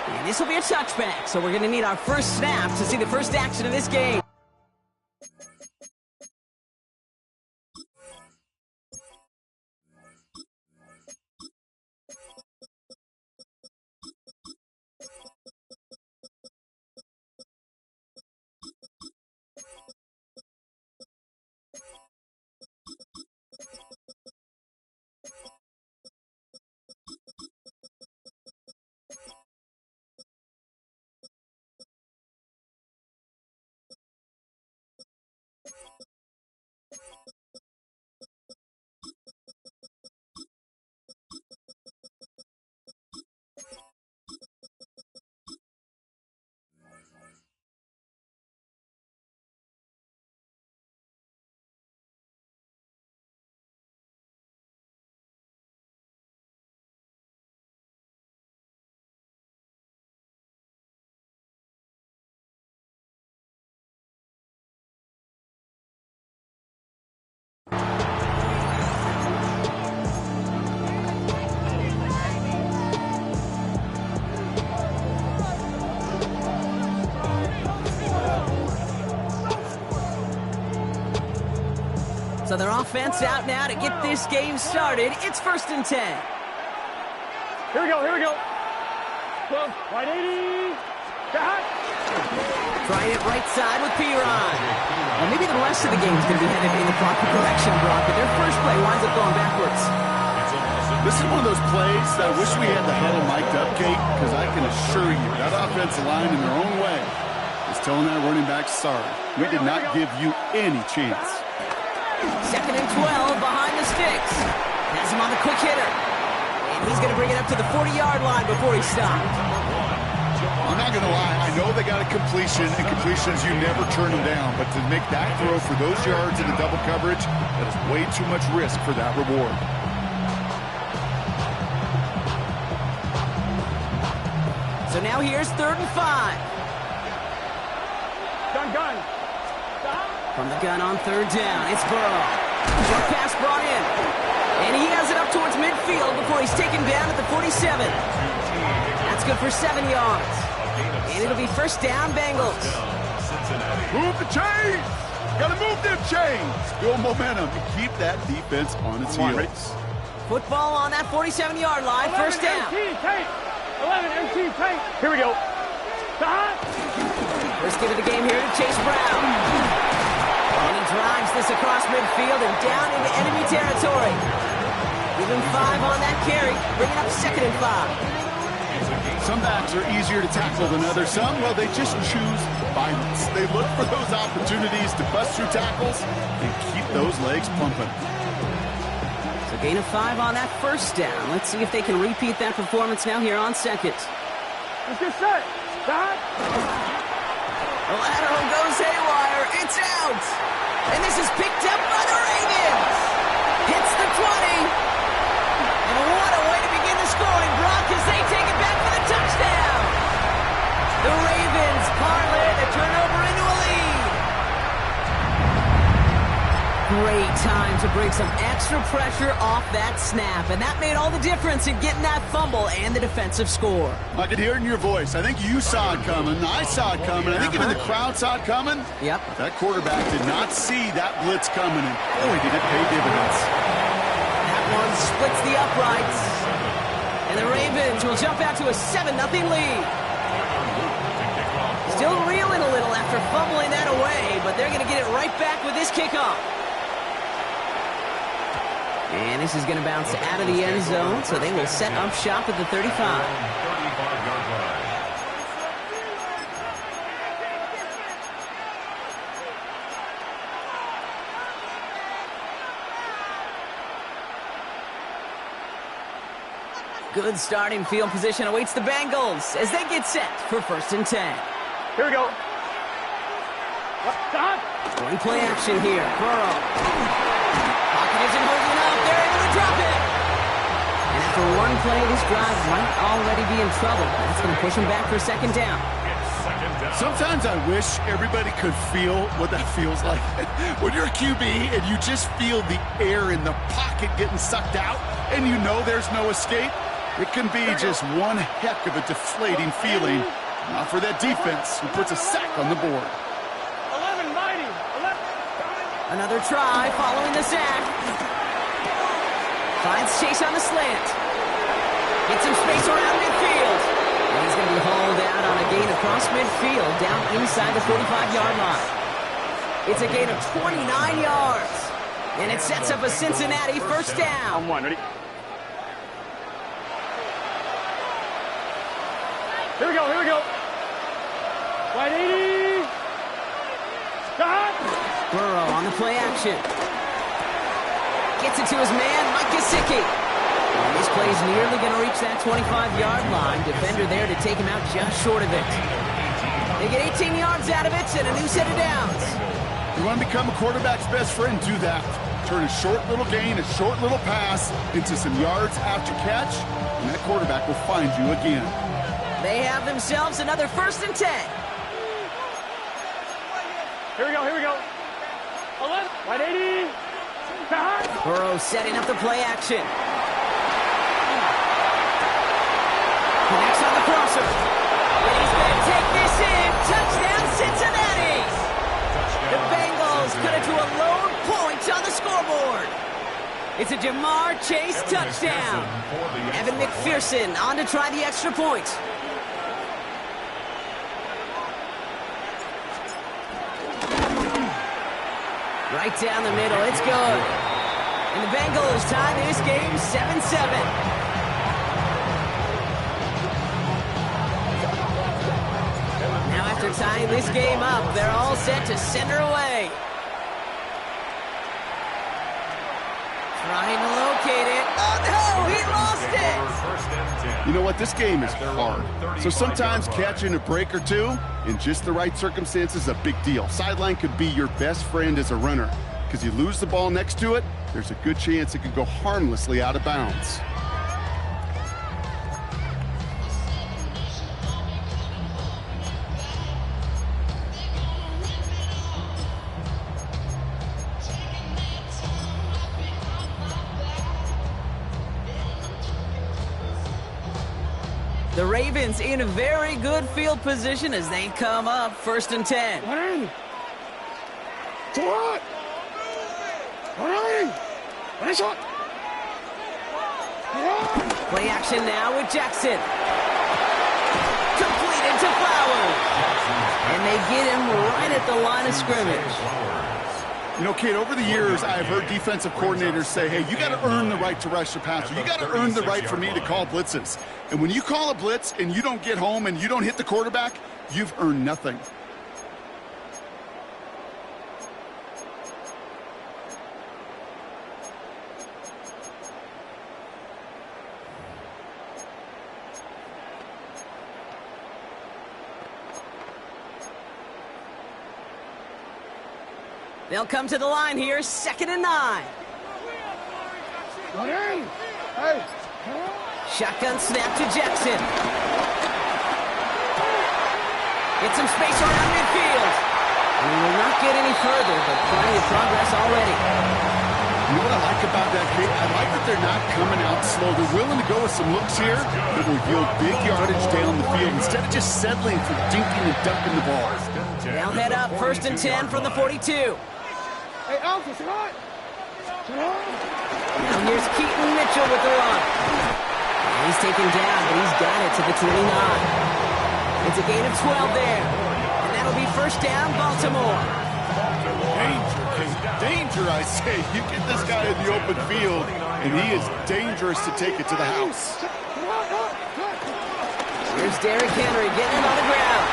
And this will be a touchback, so we're going to need our first snap to see the first action of this game. So their offense out now to get this game started. It's 1st and 10. Here we go. Close, right 80. Trying it right side with Piron. Well, maybe the rest of the game is going to be headed in the proper direction, Brock, but their first play winds up going backwards. This is one of those plays that I wish we had the huddle mic'd up, Kate, because I can assure you that offensive line in their own way is telling that running back, sorry, we did not give you any chance. 2nd and 12 behind the sticks. Has him on the quick hitter. And he's going to bring it up to the 40-yard line before he stopped. I'm not going to lie. I know they got a completion, and completions, you never turn them down. But to make that throw for those yards in the double coverage, that is way too much risk for that reward. So now here's 3rd and 5. Gun. From the gun on 3rd down, it's Burrow. Short pass brought in. And he has it up towards midfield before he's taken down at the 47. That's good for 7 yards. And it'll be 1st down, Bengals. Move the chains! Gotta move them chains! Build momentum and keep that defense on its heels. Football on that 47-yard line, 1st down. 11 MT tape. Here we go. First give of the game here to Chase Brown. And he drives this across midfield and down into enemy territory. Give him 5 on that carry, bringing up 2nd and 5. Some backs are easier to tackle than others. Some, well, they just choose violence. They look for those opportunities to bust through tackles and keep those legs pumping. So gain of 5 on that first down. Let's see if they can repeat that performance now here on second. Let's get set. Stop. The lateral goes haywire. It's out. And this is picked up by the Ravens. Hits the 20. And what a way to begin the scoring, Brock, as they take it back for the touchdown. The Ravens parlay the turnover into a lead. Great time to bring some extra pressure off that snap, and that made all the difference in getting that fumble and the defensive score. I could hear it in your voice. I think you saw it coming. I saw it coming. I think even the crowd saw it coming. Yep. That quarterback did not see that blitz coming, and boy, did it pay dividends. That one splits the uprights, and the Ravens will jump out to a 7-0 lead. Still reeling a little after fumbling that away, but they're going to get it right back with this kickoff. And this is going to bounce out of the end zone, so they will set up shop at the 35. 35-yard line. Good starting field position awaits the Bengals as they get set for 1st and 10. Here we go. Stop. Going play action here. Burrow. Pocket isn't holding up. They're able to drop it. And after one play, this drive might already be in trouble. That's going to push them back for 2nd down. Sometimes I wish everybody could feel what that feels like. When you're a QB and you just feel the air in the pocket getting sucked out and you know there's no escape, it can be just one heck of a deflating feeling. Not for that defense who puts a sack on the board. 11, mighty. 11. Another try following the sack. Finds Chase on the slant. Gets some space around midfield. And he's going to be hauled out on a gain across midfield down inside the 45-yard line. It's a gain of 29 yards. And it sets up a Cincinnati 1st down. On 1, ready? Here we go, here we go. Wide 80. Stop. Burrow on the play action. Gets it to his man, Mike Gesicki. And this play is nearly going to reach that 25-yard line. Defender there to take him out just short of it. They get 18 yards out of it and a new set of downs. You want to become a quarterback's best friend, do that. Turn a short little gain, a short little pass into some yards after catch, and that quarterback will find you again. They have themselves another 1st and 10. Here we go, here we go. 11, wide 80. Stop. Burrow setting up the play action. Connects on the crosser. And he's going to take this in. Touchdown, Cincinnati. The Bengals cut it to a lone point on the scoreboard. It's a Jamar Chase touchdown. Evan McPherson on to try the extra point. Right down the middle, it's good. And the Bengals tie this game 7-7. Now after tying this game up, they're all set to send her away. Trying to locate it. Oh no, he lost it! You know what? This game is hard. So sometimes catching a break or two in just the right circumstances is a big deal. Sideline could be your best friend as a runner, because you lose the ball next to it, there's a good chance it could go harmlessly out of bounds. The Ravens in a very good field position as they come up 1st and 10. Play action now with Jackson. Completed to Flowers. And they get him right at the line of scrimmage. You know, Kate, over the years, I've heard defensive coordinators say, hey, you got to earn the right to rush the passer. You got to earn the right for me to call blitzes. And when you call a blitz and you don't get home and you don't hit the quarterback, you've earned nothing. They'll come to the line here, 2nd and 9. Shotgun snap to Jackson. Get some space around midfield. We will not get any further, but plenty of progress already. You know what I like about that, Kate? I like that they're not coming out slow. They're willing to go with some looks here that will yield big yardage down the field instead of just settling for dinking and dunking the ball. They'll head up 1st and 10 from the 42. Hey, Alpha, sit on! Now here's Keaton Mitchell with the run. He's taken down, but he's got it to the 29. It's a gain of 12 there. And that'll be 1st down, Baltimore. Danger, Kate. Danger, I say. You get this guy in the open field, and he is dangerous to take it to the house. Here's Derrick Henry getting it on the ground.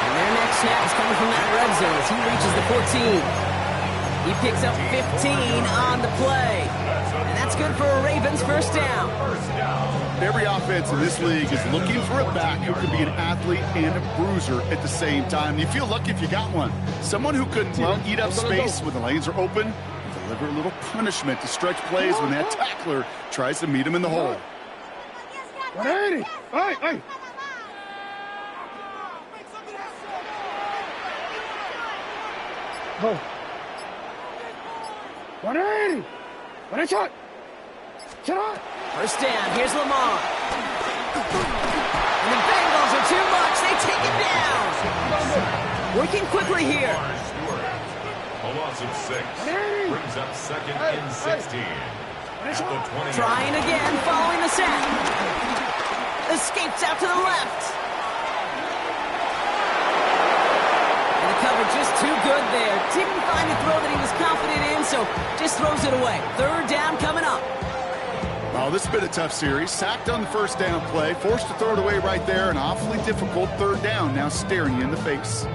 And their next snap is coming from that red zone as he reaches the 14. He picks up 15 on the play. And that's good for a Ravens 1st down. Every offense in this league is looking for a back who can be an athlete and a bruiser at the same time. You feel lucky if you got one. Someone who can, well, eat up space when the lanes are open and deliver a little punishment to stretch plays when that tackler tries to meet him in the hole. 180! Hey! Oh. 180! 180 shot! Shut up! 1st down, here's Lamar. And the Bengals are too much. They take it down. Working quickly here. A loss of 6. Brings up 2nd and 16. At the 20. Trying again, following the sack. Escapes out to the left. And the cover just too good there. Didn't find the throw that he was confident in, so just throws it away. 3rd down coming up. Oh, this has been a tough series. Sacked on the 1st down play, forced to throw it away right there. An awfully difficult 3rd down now staring you in the face.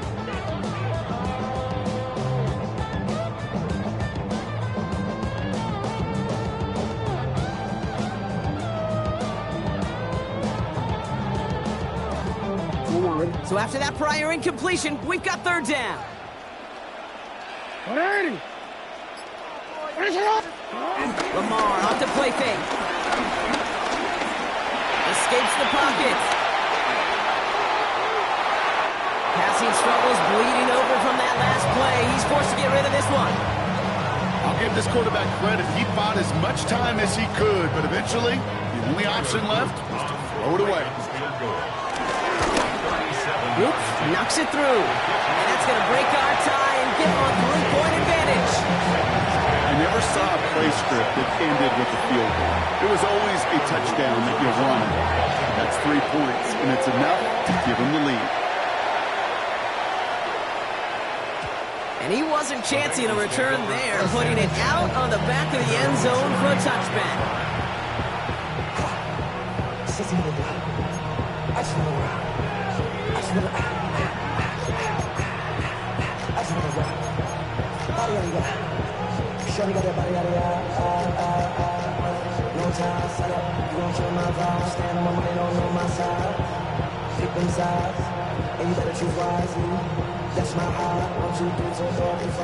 So after that prior incompletion, we've got 3rd down. 180! Lamar off the play fake. Escapes the pocket. Passing struggles, bleeding over from that last play. He's forced to get rid of this one. I'll give this quarterback credit. He bought as much time as he could, but eventually, the only option left was to throw it away. Oops, knocks it through. And that's going to break our tie and give him a 3-point advantage. I never saw a play script that ended with a field goal. It was always a touchdown that you won. That's 3 points, and it's enough to give him the lead. And he wasn't chancing a return there, putting it out on the back of the end zone for a touchback.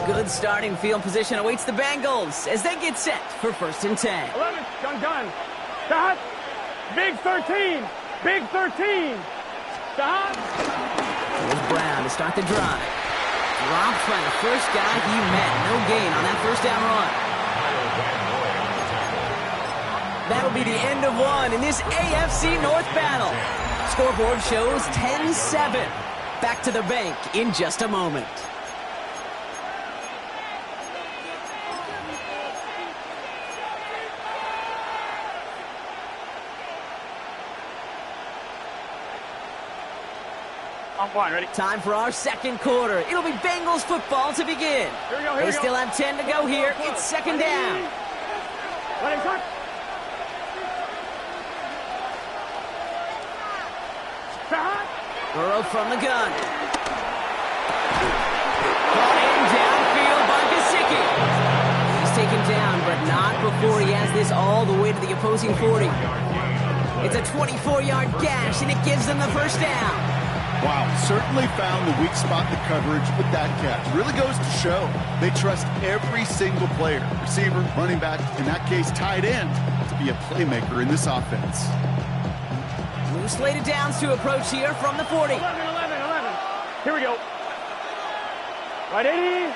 Good starting field position awaits the Bengals as they get set for 1st and 10. 11, gun. Stop. Big 13. Big 13. Stop. Here's Brown to start the drive. Dropped by the first guy he met. No gain on that 1st down run. That'll be the end of one in this AFC North battle. Scoreboard shows 10-7. Back to the bank in just a moment. On one, ready? Time for our second quarter. It'll be Bengals football to begin. Here we go, They still have 10 to go here. It's second down. Ready, cut. Burrow from the gun. Brought in downfield by Gesicki. He's taken down, but not before he has this all the way to the opposing 40. It's a 24-yard gash, and it gives them the first down. Wow, certainly found the weak spot in the coverage with that catch. Really goes to show they trust every single player, receiver, running back, in that case tight end, to be a playmaker in this offense. New slated downs to approach here from the 40. 11. Here we go. Right, 80.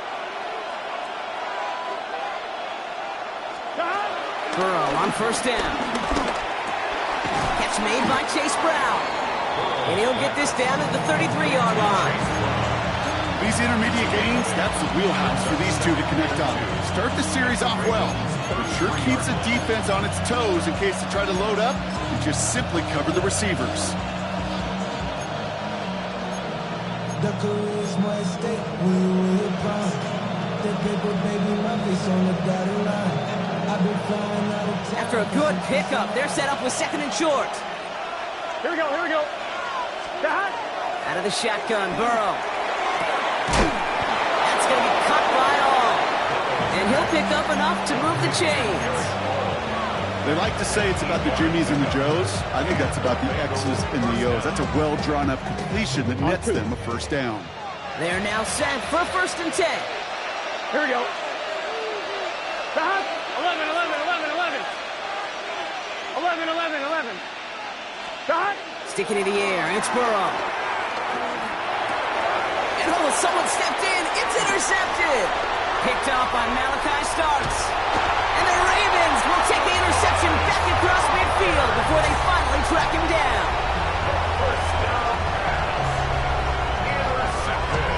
Burrow on first down. Catch made by Chase Brown. And he'll get this down to the 33-yard line. These intermediate gains, that's the wheelhouse for these two to connect on. Start the series off well, but it sure keeps the defense on its toes in case they try to load up and just simply cover the receivers. The charisma is stake when you prime. The paper baby, my face on the dotted line. I've been flying out of town. After a good pickup, they're set up with second and short. Here we go. Out of the shotgun, Burrow. That's going to be cut by all. And he'll pick up enough to move the chains. They like to say it's about the Jimmies and the Joes. I think that's about the X's and the O's. That's a well-drawn-up completion that nets them a first down. They're now set for first and 10. Here we go. 11. Cut. Sticking in the air, it's Burrow. And someone stepped in. It's intercepted. Picked off by Malachi Starks. And the Ravens will take the interception back across midfield before they finally track him down. First down pass. Intercepted.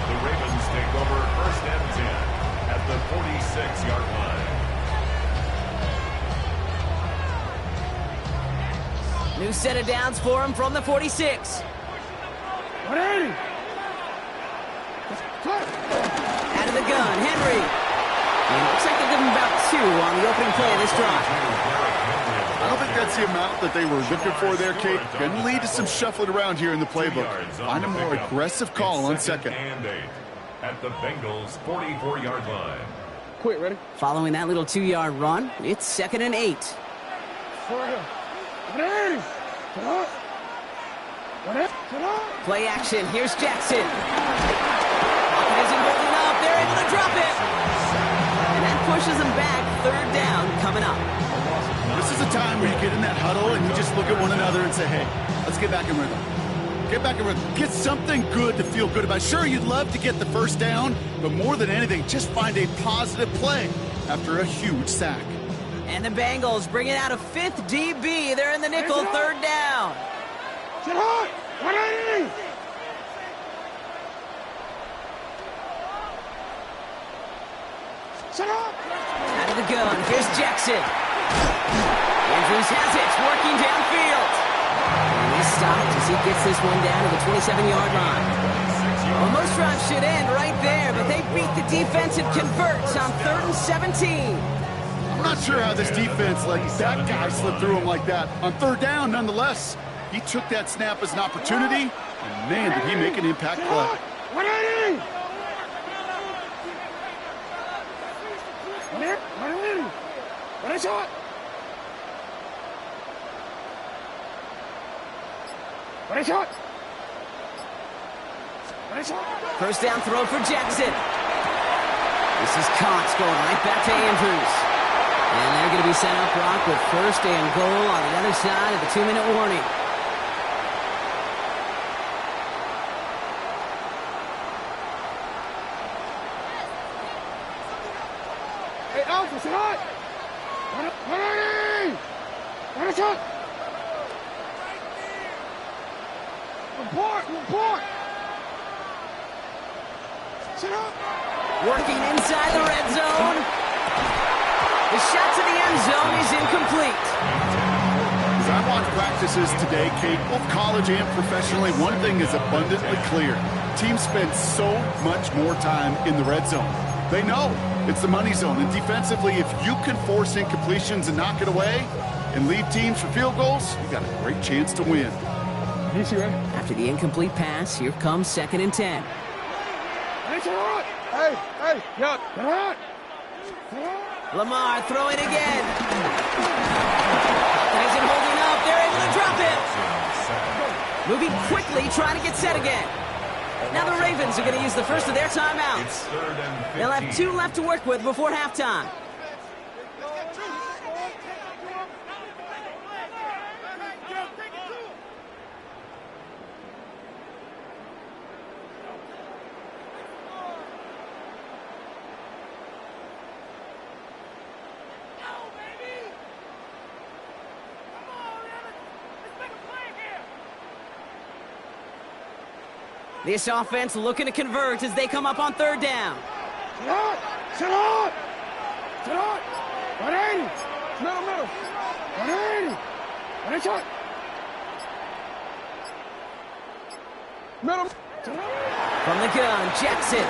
The Ravens take over first and 10 at the 46-yard line. New set of downs for him from the 46. 180. Out of the gun, Henry. And it looks like they give him about 2 on the opening play of this drive. I don't think that's the amount that they were looking for there, Kate. Going to lead to some shuffling around here in the playbook. Find a more aggressive call on second. And 8 at the Bengals' 44-yard line. Quick, ready? Following that little 2-yard run, it's second and 8. Play action. Here's Jackson. Pocket isn't holding up. They're able to drop it. And that pushes them back. Third down coming up. This is a time where you get in that huddle and you just look at one another and say, hey, let's get back in rhythm. Get back in rhythm. Get something good to feel good about. Sure, you'd love to get the first down, but more than anything, just find a positive play after a huge sack. And the Bengals bringing out a 5th DB. They're in the nickel, third down. Sit hard. 180. Sit up. Out of the gun. Here's Jackson. Andrews has it. Working downfield. And he's stopped as he gets this one down to the 27-yard line. Well, most drives should end right there, but they beat the defense and converts on 3rd and 17. I'm not sure how this defense let that guy slip through him like that. On third down, nonetheless, he took that snap as an opportunity, and man, did he make an impact play. 180. 180. What is it? What is it? What is it? First down throw for Jackson. This is Cox going right back to Andrews. And they're going to be sent up, Brock, with first and goal on the other side of the 2-minute warning. Hey, Alpha, sit hot! 180! What is it? Report! Sit up! Working inside the red zone. The shot to the end zone is incomplete. As I I watched practices today, Kate, both college and professionally, one thing is abundantly clear. Teams spend so much more time in the red zone. They know it's the money zone. And defensively, if you can force incompletions and knock it away and lead teams for field goals, you got a great chance to win. After the incomplete pass, here comes 2nd and 10. Hey, yeah. Lamar throwing again. And isn't holding up. They're able to drop it. Moving quickly, trying to get set again. Now the Ravens are going to use the first of their timeouts. They'll have 2 left to work with before halftime. This offense looking to convert as they come up on 3rd down. Sit on! 180! Middle! 180! And it's up! Middle! From the gun, Jackson.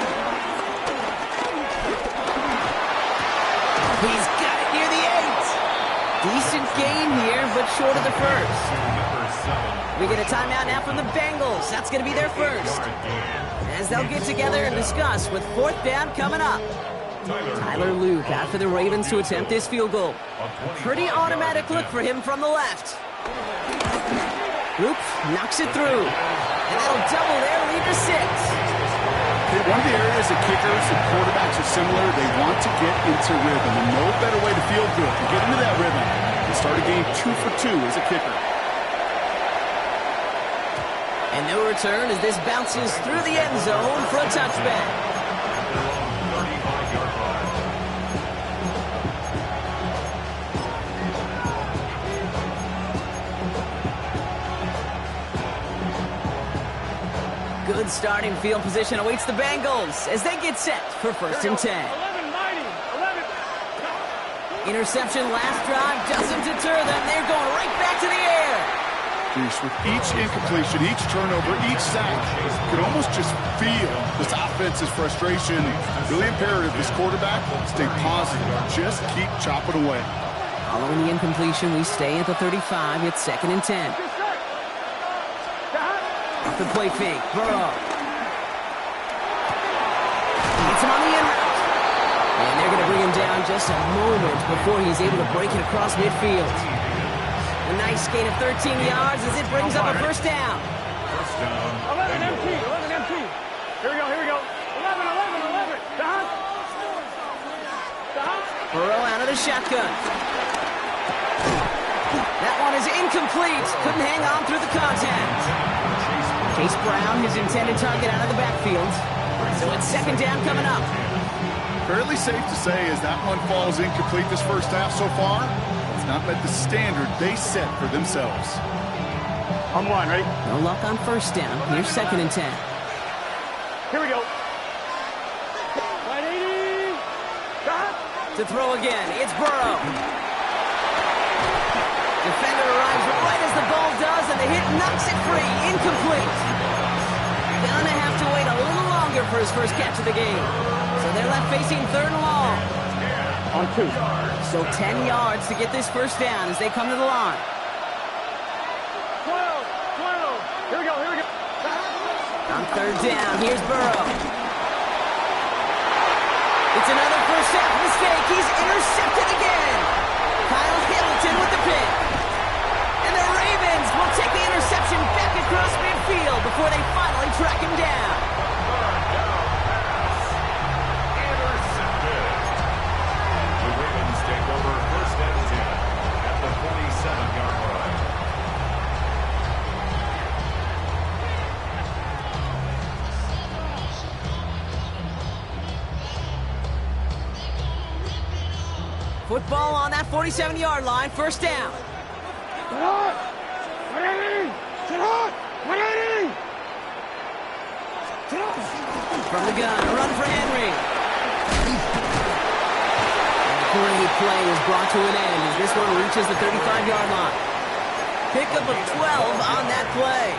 He's got it near the 8. Decent gain here, but short of the first. We get a timeout now from the Bengals. That's going to be their first. As they'll get together and discuss with 4th down coming up. Tyler Luke out for the Ravens to attempt this field goal. A pretty automatic look for him from the left. Luke knocks it through. And that'll double their lead to 6. One of the areas that kickers and quarterbacks are similar, they want to get into rhythm. And no better way to feel good to get into that rhythm than start a game 2 for 2 as a kicker. And no return as this bounces through the end zone for a touchback. Good starting field position awaits the Bengals as they get set for 1st and 10. 11. Interception last drive doesn't deter them. They're going right back to the air. With each incompletion, each turnover, each sack, you can almost just feel this offense's frustration. Really imperative, this quarterback, stay positive. Just keep chopping away. Following the incompletion, we stay at the 35. It's 2nd and 10. Off the play fake, Burrow. Gets him on the in route. And they're going to bring him down just a moment before he's able to break it across midfield. A nice gain of 13 yards as it brings up a 1st down. 11 empty. Here we go. 11. Burrow out of the shotgun. That one is incomplete. Couldn't hang on through the contact. Chase Brown, his intended target, out of the backfield. So it's 2nd down coming up. Fairly safe to say as that one falls incomplete this first half so far, it's not met the standard they set for themselves. On 1, ready? No luck on 1st down. Here's 2nd and 10. Here we go. 180. To throw again, it's Burrow. Defender arrives right as the ball does, and the hit knocks it free. Incomplete. Gonna have to wait a little longer for his first catch of the game. So they're left facing 3rd and long. On 2. So 10 yards to get this 1st down as they come to the line. 12. Here we go. On 3rd down, here's Burrow. It's another first half mistake. He's intercepted again. Kyle Hamilton with the pick. And the Ravens will take the interception back across midfield before they finally track him down. Intercepted. The Ravens take over 1st and 10 at the 47-yard line. Football on that 47-yard line, 1st down. 180. From the gun, a run for Henry. And a great play is brought to an end as this one reaches the 35-yard line. Pickup of 12 on that play.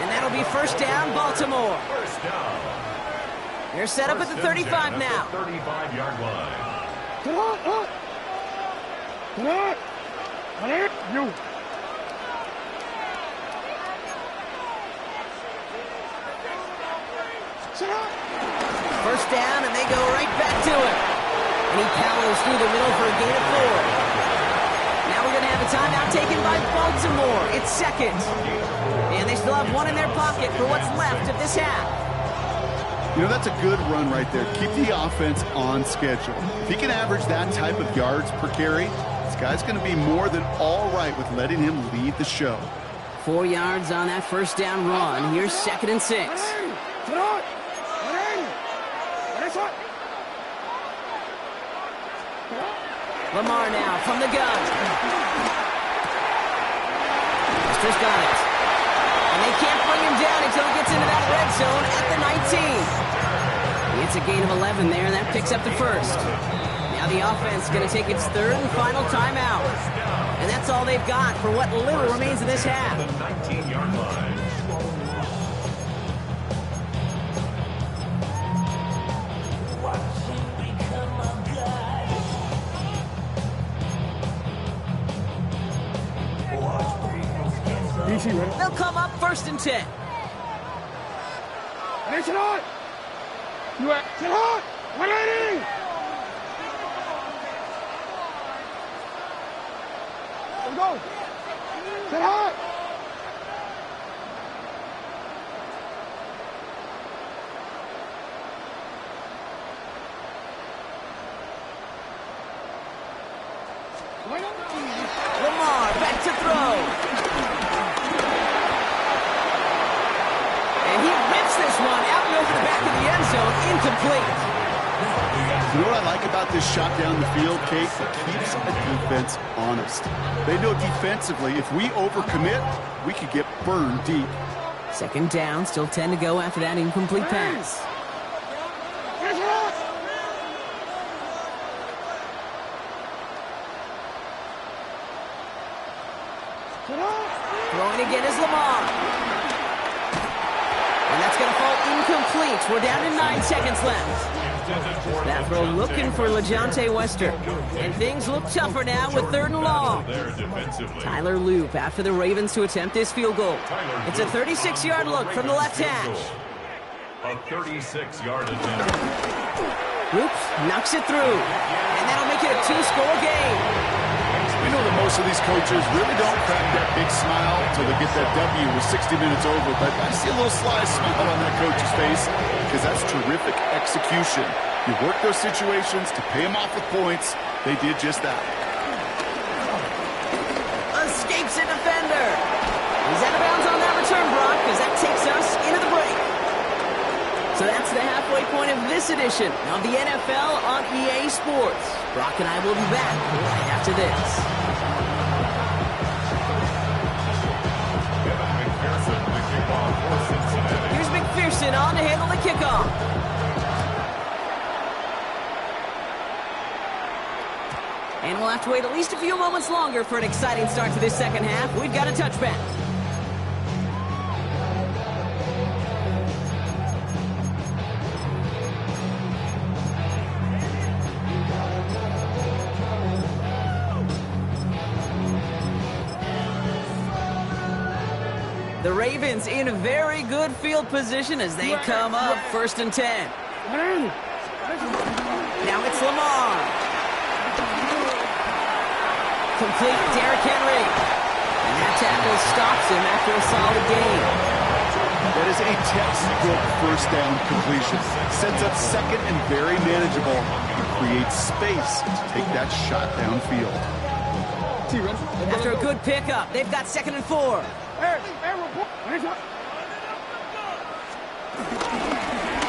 And that'll be first down, Baltimore. First down. They're set up at the 35 now. 35-yard line. Sit on. You. First down, and they go right back to it. And he powers through the middle for a gain of 4. Now we're going to have a timeout taken by Baltimore. It's second. And they still have one in their pocket for what's left of this half. You know, that's a good run right there. Keep the offense on schedule. If he can average that type of yards per carry, this guy's going to be more than all right with letting him lead the show. 4 yards on that first down run. Here's 2nd and 6. Lamar now from the gun. Wester's got it. And they can't bring him down until he gets into that red zone at the 19. It's a gain of 11 there, and that picks up the first. Now the offense is going to take its 3rd and final timeout. And that's all they've got for what little remains of this half. The 19-yard line. They'll come up 1st and 10. Sit on. Sit on. 180. Let's go. Sit on. Lamar back to throw. This one out and over the back of the end zone, incomplete. You know what I like about this shot down the field, Kate? It keeps the defense honest. They know defensively, if we overcommit, we could get burned deep. 2nd down, still 10 to go after that incomplete pass. Throwing again is Lamar. And that's going to fall incomplete. We're down to 9 seconds left. That throw looking for LeJohntay Wester. And things look tougher now with 3rd and long. Tyler Loop after the Ravens to attempt this field goal. It's a 36-yard look from the left hash. A 36-yard attempt. Loops knocks it through. And that'll make it a 2-score game. We know that most of these coaches really don't crack that big smile until they get that W with 60 minutes over, but I see a little sly smile on that coach's face because that's terrific execution. You work those situations to pay them off with points. They did just that. Escapes a defender. He's out of bounds on that return, Brock, because that takes us into the break. So that's the halfway point of this edition of the NFL on EA Sports. Brock and I will be back right after this. Here's McPherson on to handle the kickoff. And we'll have to wait at least a few moments longer for an exciting start to this second half. We've got a touchback. The Ravens in a very good field position as they come up 1st and 10. Now it's Lamar. Complete Derrick Henry. And that tackle stops him after a solid gain. That is a textbook first down completion. Sets up 2nd and very manageable. And creates space to take that shot downfield. After a good pickup, they've got 2nd and 4.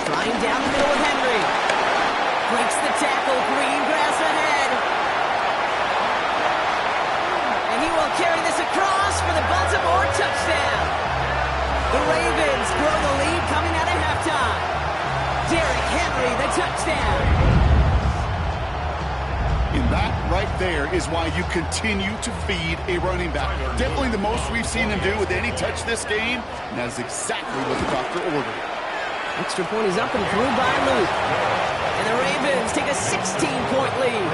Flying down the middle with Henry. Breaks the tackle, green grass ahead. And he will carry this across for the Baltimore touchdown. The Ravens grow the lead coming out of halftime. Derrick Henry, the touchdown. And that right there is why you continue to feed a running back. Definitely the most we've seen him do with any touch this game, and that is exactly what the doctor ordered. Extra point is up and through by Luke. And the Ravens take a 16-point lead.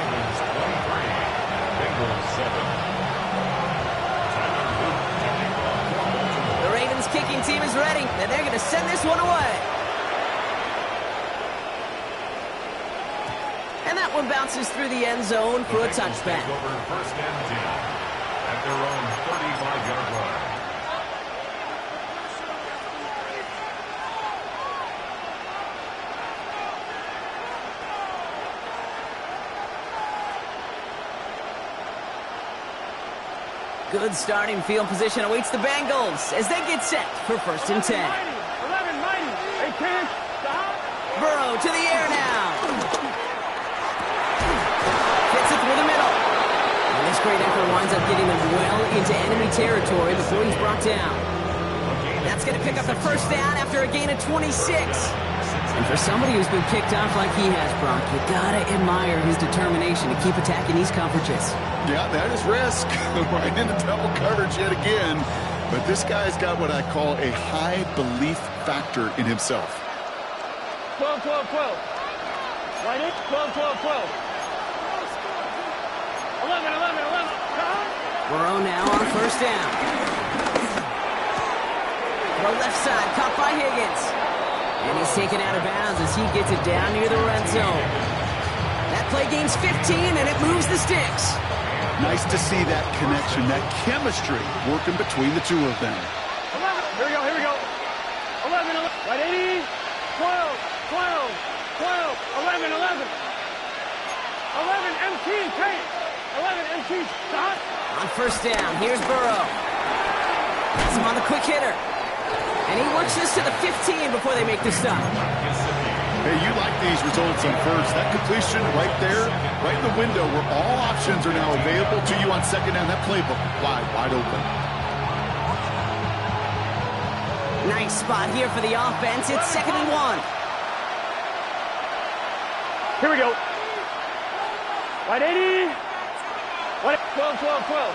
The Ravens kicking team is ready, and they're going to send this one away. And that one bounces through the end zone for a touchback. First and 10 at their own 35-yard line. Good starting field position awaits the Bengals as they get set for first and 10. 11, 90. Hey, Ken, stop. Burrow to the air now. Hits it through the middle. And this great effort winds up getting them well into enemy territory before he's brought down. That's going to pick up the first down after a gain of 26. And for somebody who's been kicked off like he has, Brock, you gotta admire his determination to keep attacking these coverages. Yeah, that is risk. Right into double coverage yet again. But this guy's got what I call a high belief factor in himself. 12, 12, 12. Right in. 12, 12, 12. 11, 11, 11. Burrow now on first down. Throw left side, caught by Higgins. And he's taken out of bounds as he gets it down near the red zone. That play gains 15, and it moves the sticks. Nice to see that connection, that chemistry working between the two of them. 11. Here we go, here we go. 11, 11. Right 80. 12, 12, 12, 11, 11. 11, MT, Kate. 11, MT, stop. On first down, here's Burrow. That's him on the quick hitter. And he works this to the 15 before they make the stop. Hey, you like these results on first. That completion right there, right in the window where all options are now available to you on second down. That playbook wide open. Nice spot here for the offense. It's 2nd and 1. Here we go. Right 80. Right 12, 12, 12.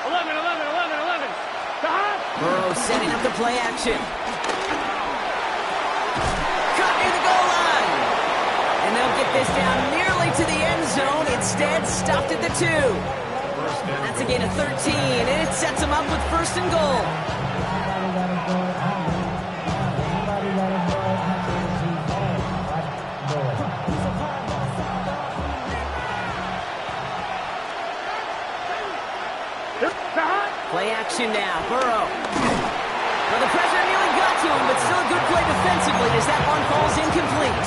11, 11, 11, 11. Burrow setting up the play action. Cut near the goal line. And they'll get this down nearly to the end zone. Instead, stopped at the 2. That's a gain of 13, and it sets them up with first and goal. Play action now, Burrow. Well, the pressure nearly got to him, but still a good play defensively as that one falls incomplete.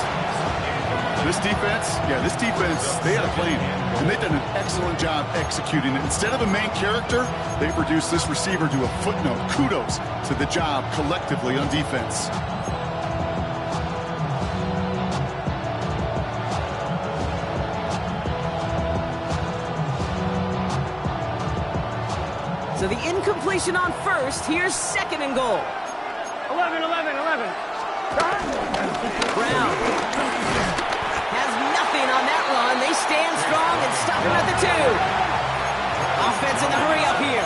This defense, they had a plan, and they've done an excellent job executing it. Instead of a main character, they've reduced this receiver to a footnote. Kudos to the job collectively on defense. So the incompletion on first. Here's 2nd and goal. 11, 11, 11. Brown has nothing on that run. They stand strong and stop him at the 2. Offense in the hurry up here.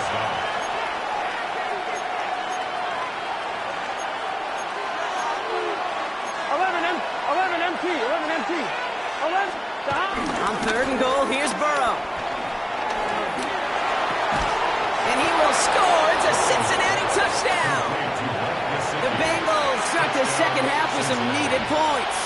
MT. 11 MT. 11. Stop. On 3rd and goal, here's Burrow. And he will score. It's a Cincinnati touchdown. The Bengals start the second half with some needed points.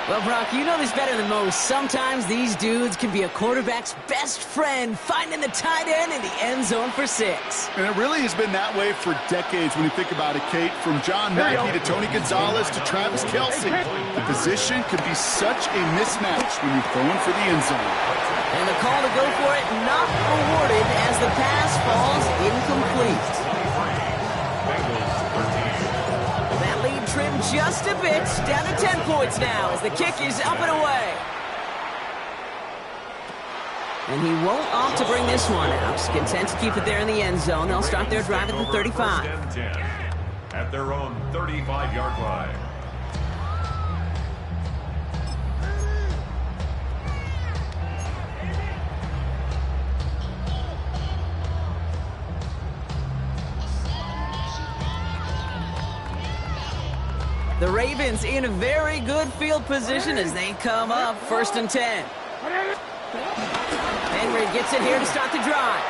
Well, Brock, you know this better than most. Sometimes these dudes can be a quarterback's best friend, finding the tight end in the end zone for 6. And it really has been that way for decades when you think about it, Kate. From John Mackey to Tony Gonzalez to Travis Kelce. The position could be such a mismatch when you're going for the end zone. And the call to go for it not awarded as the pass falls incomplete. That lead trimmed just a bit, down to 10 points now as the kick is up and away. And he won't opt to bring this one out. Content to keep it there in the end zone. They'll start their drive at the 35. At their own 35-yard line. Ravens in very good field position as they come up 1st and 10. Henry gets it here to start the drive.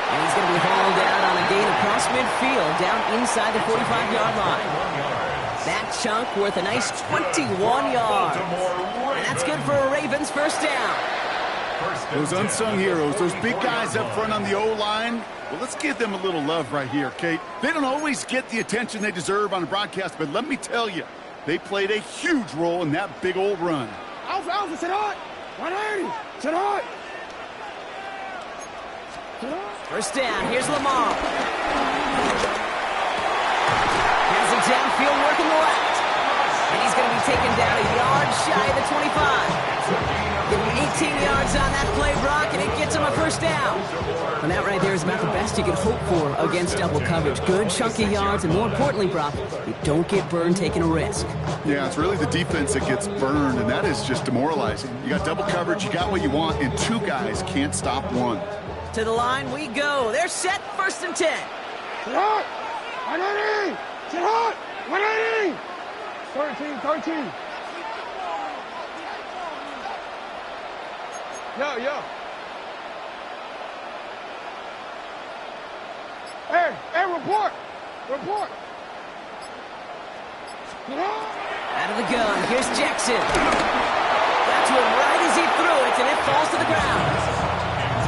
And he's going to be hauled out on a gain across midfield, down inside the 45-yard line. That chunk worth a nice 21 yards. And that's good for a Ravens first down. Those unsung heroes, those big guys up front on the O-line, well, let's give them a little love right here, Kate. They don't always get the attention they deserve on the broadcast, but let me tell you, they played a huge role in that big old run. Alpha, sit hard. 180, sit hard. First down, here's Lamar. Has it downfield working the left. And he's going to be taken down a yard shy of the 25. Give him 18 yards on that play, Brock, and it gets him a first down. And that right there is about the best you can hope for against double coverage. Good chunky yards, and more importantly, Brock, you don't get burned taking a risk. Yeah, it's really the defense that gets burned, and that is just demoralizing. You got double coverage, you got what you want, and two guys can't stop one. To the line we go. They're set, 1st and 10. Sit hard. 180. Sit hard. 180. 13. Yo. Hey, report. Out of the gun, here's Jackson. Got to him right as he threw it, and it falls to the ground.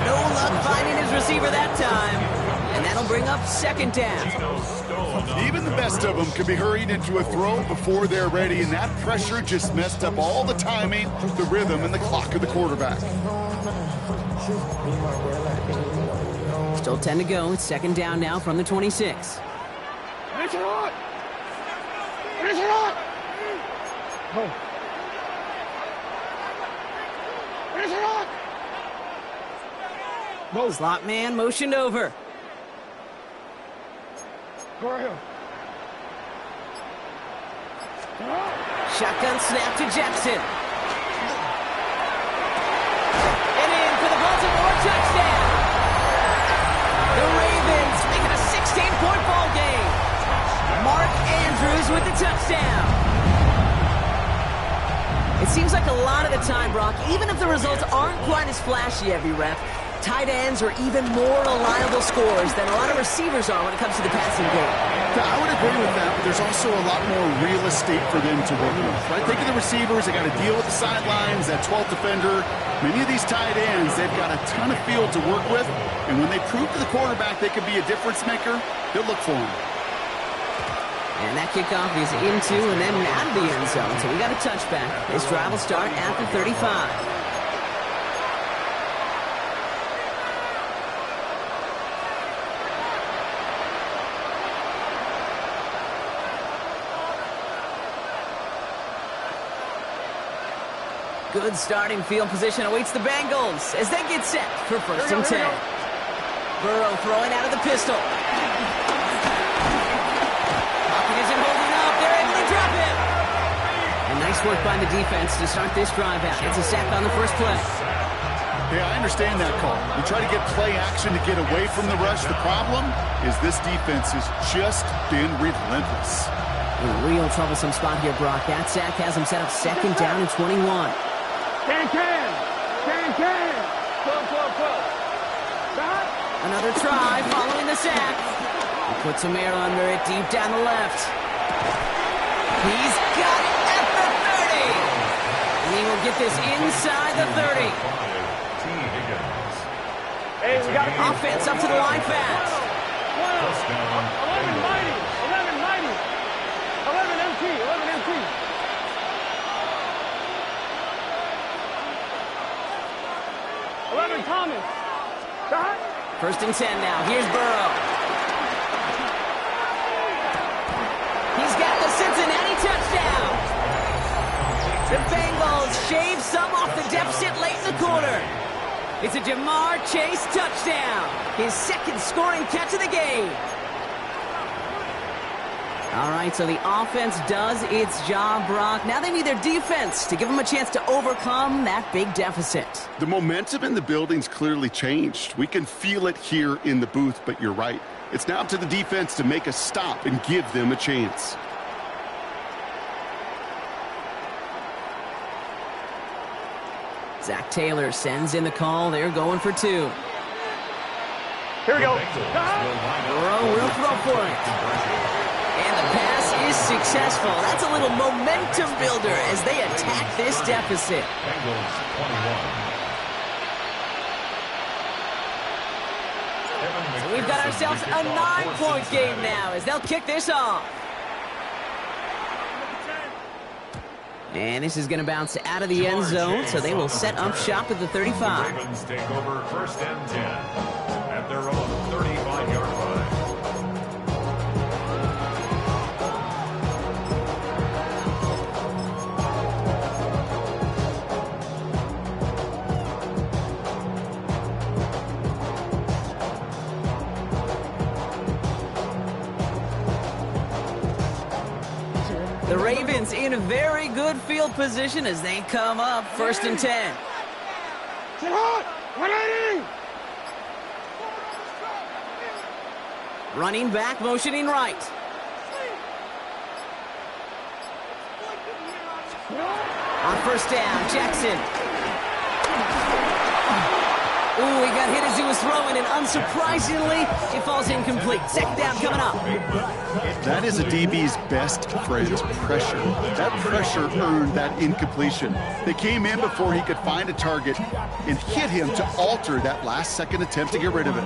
No luck finding his receiver that time, and that'll bring up 2nd down. Even the best of them can be hurried into a throw before they're ready, and that pressure just messed up all the timing, the rhythm, and the clock of the quarterback. Still 10 to go. It's 2nd down now from the 26. Finish it on! Go. Finish it on! Go. Slot man motioned over. Go right here. Shotgun snap to Jackson. And in for the Baltimore touchdown. The Ravens making a 16-point ball game. Mark Andrews with the touchdown. It seems like a lot of the time, Brock, even if the results aren't quite as flashy every rep, tight ends are even more reliable scorers than a lot of receivers are when it comes to the passing game. I would agree with that, but there's also a lot more real estate for them to work with. Right? Think of the receivers, they got to deal with the sidelines, that 12th defender. Many of these tight ends, they've got a ton of field to work with, and when they prove to the quarterback they can be a difference maker, they'll look for him. And that kickoff is into and then out of the end zone, so we got a touchback. This drive will start at the 35. Good starting field position awaits the Bengals as they get set for 1st and 10. Burrow throwing out of the pistol. Pocket isn't holding up. They're able to drop him. And nice work by the defense to start this drive out. It's a sack on the first play. Yeah, I understand that call. You try to get play action to get away from the rush. The problem is this defense has just been relentless. A real troublesome spot here, Brock. That sack has him set up 2nd down and 21. Can. 12. Another try following the sack. He puts him air under it deep down the left. He's got it at the 30. And he will get this inside the 30. Hey, we got offense up to the line fast. 11 mighty. 11 MT. 11 Thomas. 1st and 10 now. Here's Burrow. He's got the Cincinnati touchdown. The Bengals shave some off the deficit late in the quarter. It's a Jamar Chase touchdown. His 2nd scoring catch of the game. All right, so the offense does its job, Brock. Now they need their defense to give them a chance to overcome that big deficit. The momentum in the building's clearly changed. We can feel it here in the booth, but you're right. It's now up to the defense to make a stop and give them a chance. Zach Taylor sends in the call. They're going for 2. Here we go. Burrow will throw for it. And the pass is successful. That's a little momentum builder as they attack this deficit. So we've got ourselves a 9-point game now as they'll kick this off. And this is going to bounce out of the end zone, so they will set up shop at the 35. The Ravens take over 1st and 10 at their own 35-yard line. The Ravens in a very good field position as they come up 1st and 10. Sit hot! 180! Running back, motioning right. On 1st down, Jackson. Ooh, he got hit as he was throwing, and unsurprisingly, it falls incomplete. 2nd down coming up. That is a DB's best friend, pressure. That pressure earned that incompletion. They came in before he could find a target and hit him to alter that last-second attempt to get rid of it.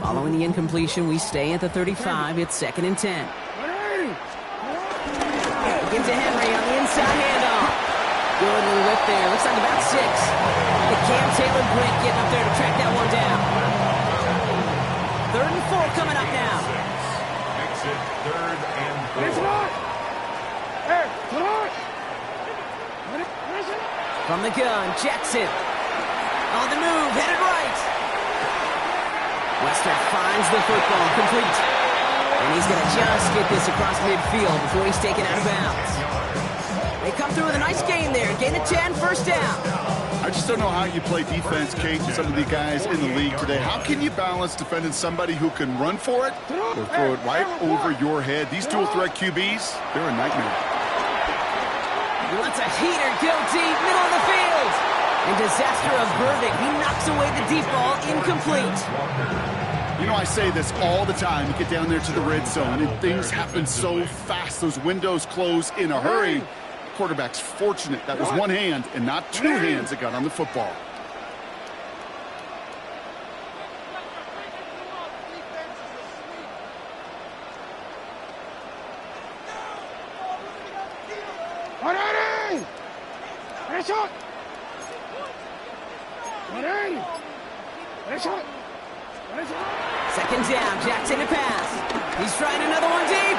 Following the incompletion, we stay at the 35. It's 2nd and 10. Give to Henry on the inside handoff. Good little whip there. Looks like about 6. The Cam Taylor Britt getting up there to track that one down. 3rd and 4 coming up now. Makes it 3rd and 4. From the gun, Jackson. On the move, headed right. Wester finds the football, complete. And he's going to just get this across midfield before he's taken out of bounds. They come through with a nice gain there. Gain of 10, 1st down. I just don't know how you play defense, Kate, and some of the guys in the league today. How can you balance defending somebody who can run for it or throw it right over your head? These dual-threat QBs, they're a nightmare. He lets a heater go deep, middle of the field. And disaster averted. He knocks away the deep ball, incomplete. You know, I say this all the time. You get down there to the red zone, and things happen so fast. Those windows close in a hurry. The quarterback's fortunate. That was one hand and not 2 hands that got on the football. Second down, Jackson to pass. He's trying another one deep.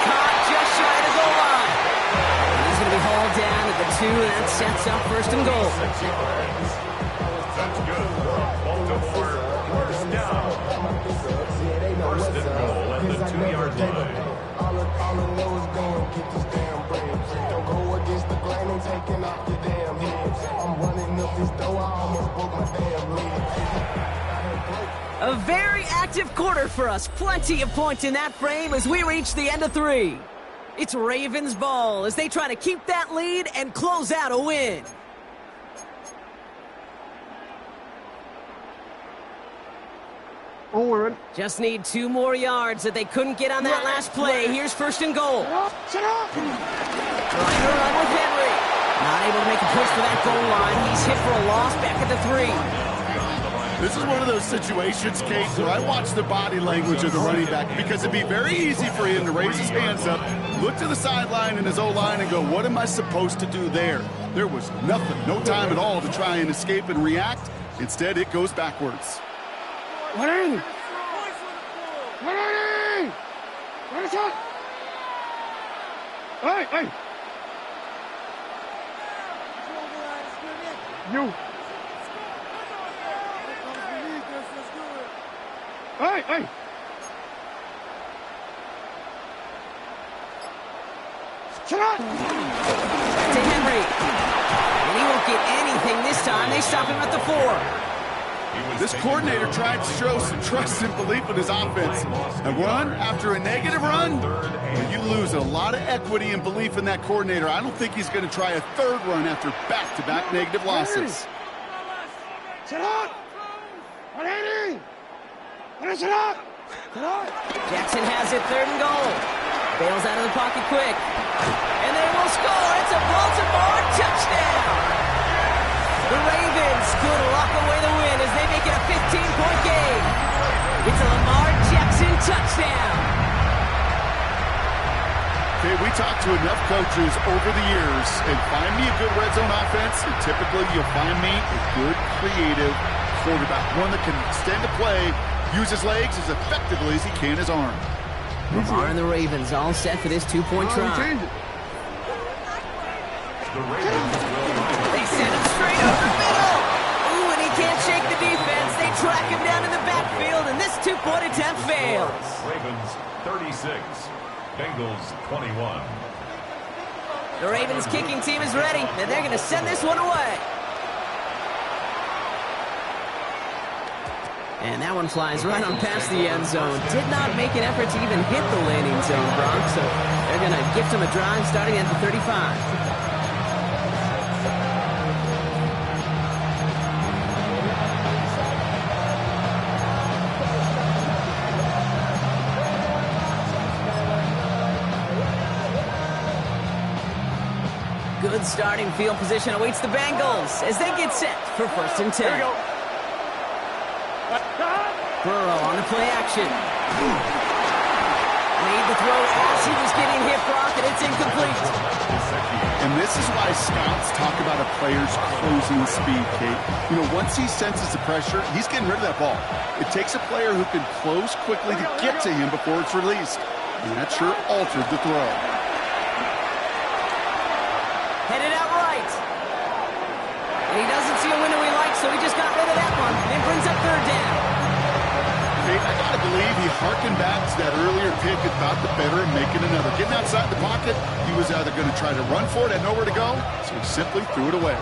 Caught just shy of the goal line. And he's going to be hauled down at the 2, and that sets up 1st and goal. That's good. Baltimore 1st down. 1st and goal at the 2-yard line. All I know is going get this damn bread. Don't go against the grain and taking off your damn head. I'm running up this door, I almost broke my damn leg. A very active quarter for us. Plenty of points in that frame as we reach the end of 3. It's Ravens ball as they try to keep that lead and close out a win. Just need 2 more yards that they couldn't get on that last play. Here's 1st and goal. Shut up! Trying to run with Henry. Not able to make a push for that goal line. He's hit for a loss back at the 3. This is one of those situations, Kate, where I watch the body language of the running back because it'd be very easy for him to raise his hands up, look to the sideline in his O-line and go, what am I supposed to do there? There was nothing, no time at all to try and escape and react. Instead, it goes backwards. 180! 180! What is that? Hey! You! Hey! Shut up! Henry. And he won't get anything this time. They stop him at the 4. This coordinator tried to show some trust and belief in his offense. A run after a negative run, you lose a lot of equity and belief in that coordinator. I don't think he's going to try a third run after back-to-back negative losses. Sit up! Sit up! Jackson has it, 3rd and goal. Bails out of the pocket quick. And they will score. It's a Baltimore touchdown. The Ravens could lock away the win as they make it a 15-point game. It's a Lamar Jackson touchdown. Okay, we talked to enough coaches over the years, and find me a good red zone offense, and typically you'll find me a good, creative quarterback, one that can extend the play, use his legs as effectively as he can his arm. Lamar and the Ravens all set for this 2-point try. They send him straight over the middle. Ooh, and he can't shake the defense. They track him down in the backfield, and this 2-point attempt fails. Ravens 36, Bengals 21. The Ravens kicking team is ready, and they're going to send this one away. And that one flies right on past the end zone. Did not make an effort to even hit the landing zone, Bronx. So they're going to gift him a drive starting at the 35. Good starting field position awaits the Bengals as they get set for 1st and 10. Here we go. Burrow on the play action. Made the throw as he was getting hit, Brock, and it's incomplete. And this is why scouts talk about a player's closing speed, Kate. You know, once he senses the pressure, he's getting rid of that ball. It takes a player who can close quickly to get to him before it's released. And that sure altered the throw. Headed out right. And he doesn't see a window he likes, so he just got rid of that one. And brings up 3rd down. I got to believe he harkened back to that earlier pick and thought the better of making another. Getting outside the pocket, he was either going to try to run for it, had nowhere to go, so he simply threw it away.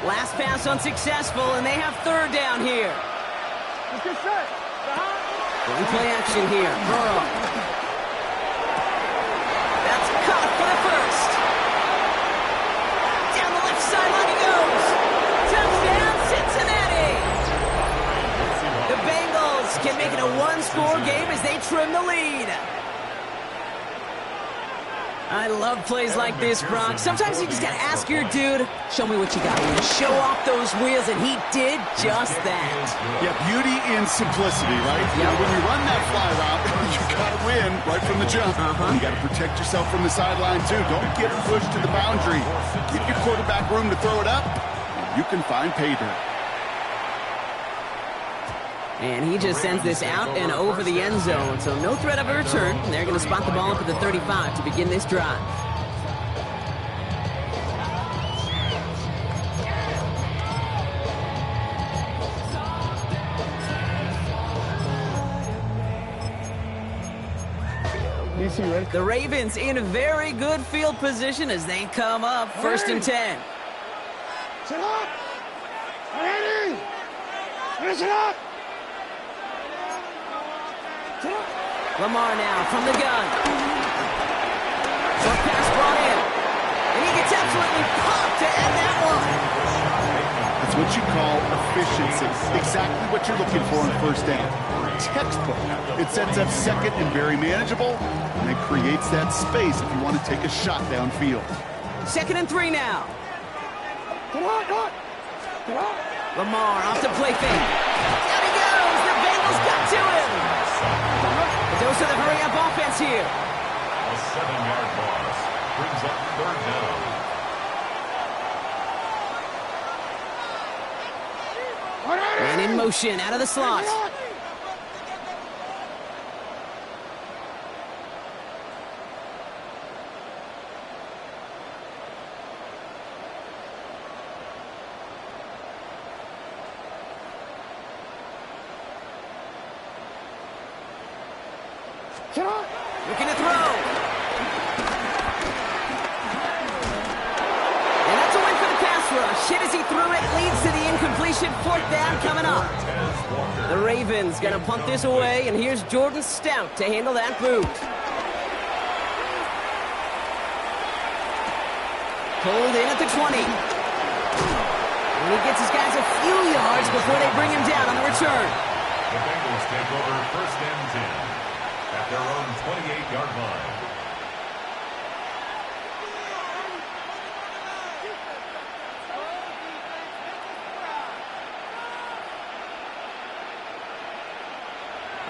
Last pass unsuccessful, and they have 3rd down here. Play action here. Burrow. That's caught for the 1st. Down the left sideline he goes. Touchdown, Cincinnati. The Bengals can make it a 1-score game as they trim the lead. I love plays like this, Brock. Sometimes you just got to ask your dude, show me what you got. Show off those wheels, and he did just that. Yeah, beauty in simplicity, right? Yep. You know, when you run that fly route, you got to win right from the jump. You got to protect yourself from the sideline, too. Don't get pushed to the boundary. Give your quarterback room to throw it up. You can find pay dirt. And he just sends this out and over the end zone, so no threat of a return. They're going to spot the ball up at the 35 to begin this drive. The Ravens in a very good field position as they come up 1st and 10. Sit up! Ready! Sit up! Lamar now from the gun. Short pass brought in. And he gets absolutely popped to end that one. That's what you call efficiency. Exactly what you're looking for in 1st down. Textbook. It sets up 2nd and very manageable, and it creates that space if you want to take a shot downfield. 2nd and 3 now. Come on, come on. Come on. Lamar off to play fake. Down he goes. The Bengals got to him. The dose of the hurry-up offense here. A 7-yard loss brings up 3rd down. And in motion out of the slot. Looking to throw. And that's a win for the pass rush. Hit as he threw it, leads to the incompletion. 4th down coming up. The Ravens going to punt this away, and here's Jordan Stout to handle that boot. Pulled in at the 20. And he gets his guys a few yards before they bring him down on the return. The Bengals take over 1st and 10 at their own 28-yard line.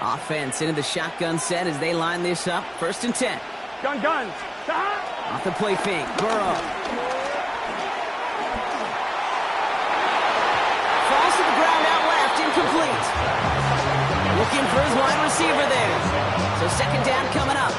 Offense into the shotgun set as they line this up. 1st and 10. Guns. Off the play fake. Burrow. Falls to the ground out left. Incomplete. Looking for his wide receiver there. So 2nd down coming up.